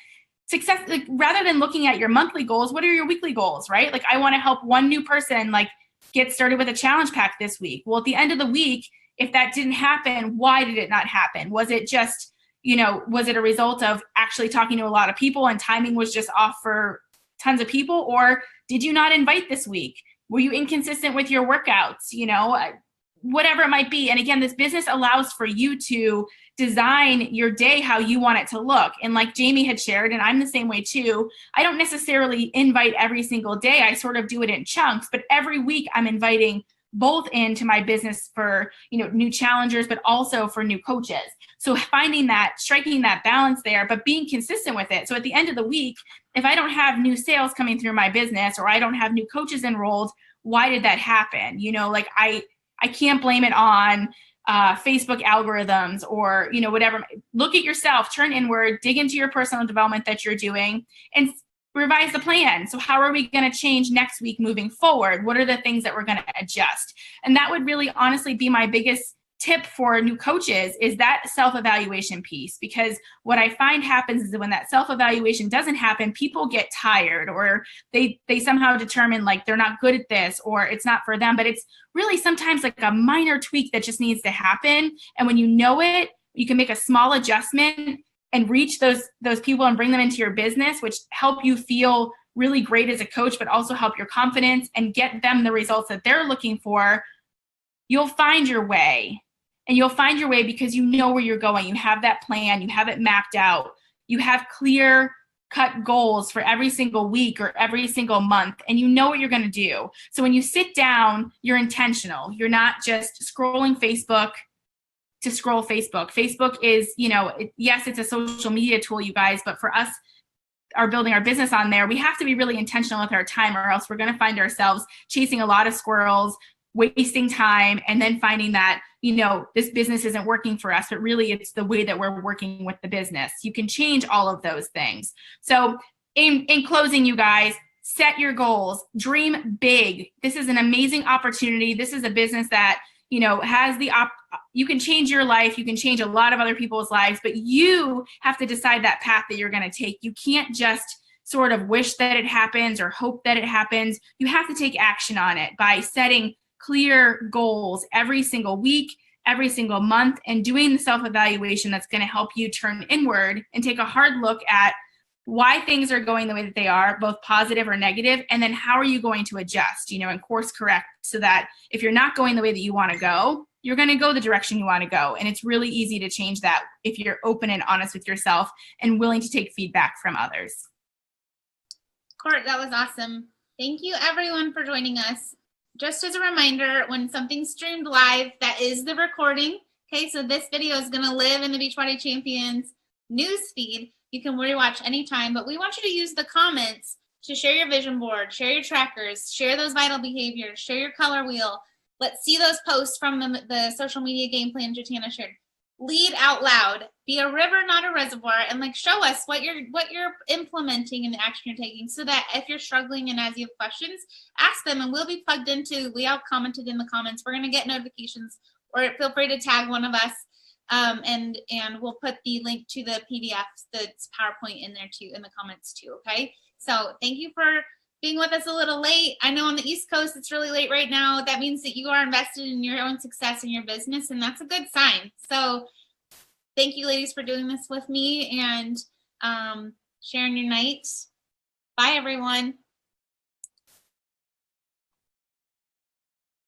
success, like rather than looking at your monthly goals, what are your weekly goals, right? Like I want to help one new person like get started with a challenge pack this week. Well, at the end of the week, if that didn't happen, why did it not happen? Was it just, was it a result of actually talking to a lot of people and timing was just off for tons of people? Or did you not invite this week? Were you inconsistent with your workouts? Whatever it might be. And again, this business allows for you to design your day how you want it to look. And like Jamie had shared, and I'm the same way too, I don't necessarily invite every single day. I sort of do it in chunks, but every week I'm inviting both into my business for, new challengers, but also for new coaches. So striking that balance there, but being consistent with it. So at the end of the week, if I don't have new sales coming through my business or I don't have new coaches enrolled, why did that happen? I can't blame it on Facebook algorithms or, whatever. Look at yourself, turn inward, dig into your personal development that you're doing and revise the plan. So how are we going to change next week moving forward? What are the things that we're going to adjust? And that would really honestly be my biggest tip for new coaches is that self-evaluation piece, because what I find happens is that when that self-evaluation doesn't happen, people get tired or they somehow determine like they're not good at this or it's not for them, but it's really sometimes like a minor tweak that just needs to happen. And when you know it, you can make a small adjustment and reach those people and bring them into your business, which help you feel really great as a coach, but also help your confidence and get them the results that they're looking for. You'll find your way. And you'll find your way because you know where you're going. You have that plan. You have it mapped out. You have clear cut goals for every single week or every single month, and you know what you're going to do. So when you sit down, you're intentional. You're not just scrolling Facebook to scroll Facebook. Facebook is, yes, it's a social media tool, you guys, but for us, are building our business on there, we have to be really intentional with our time or else we're going to find ourselves chasing a lot of squirrels, wasting time, and then finding that, this business isn't working for us, but really it's the way that we're working with the business. You can change all of those things. So in closing, you guys, set your goals, dream big. This is an amazing opportunity. This is a business that, has you can change your life. You can change a lot of other people's lives, but you have to decide that path that you're going to take. You can't just sort of wish that it happens or hope that it happens. You have to take action on it by setting clear goals every single week, every single month, and doing the self-evaluation that's going to help you turn inward and take a hard look at why things are going the way that they are, both positive or negative, and then how are you going to adjust, and course correct so that if you're not going the way that you want to go, you're going to go the direction you want to go. And it's really easy to change that if you're open and honest with yourself and willing to take feedback from others. Court, that was awesome. Thank you everyone for joining us. Just as a reminder, when something's streamed live, that is the recording. Okay, so this video is going to live in the Beachbody Champions news feed. You can rewatch anytime, but we want you to use the comments to share your vision board, share your trackers, share those vital behaviors, share your color wheel. Let's see those posts from the social media game plan Jatana shared. Lead out loud, be a river, not a reservoir, and show us what you're implementing and the action you're taking, so that if you're struggling and as you have questions, ask them and we'll be plugged into. We all commented in the comments. We're gonna get notifications, or feel free to tag one of us, and we'll put the link to the PDF, that's PowerPoint in there too, in the comments too. Okay, so thank you for being with us a little late. I know on the East Coast it's really late right now. That means that you are invested in your own success in your business, and that's a good sign. So thank you, ladies, for doing this with me and sharing your night. Bye, everyone.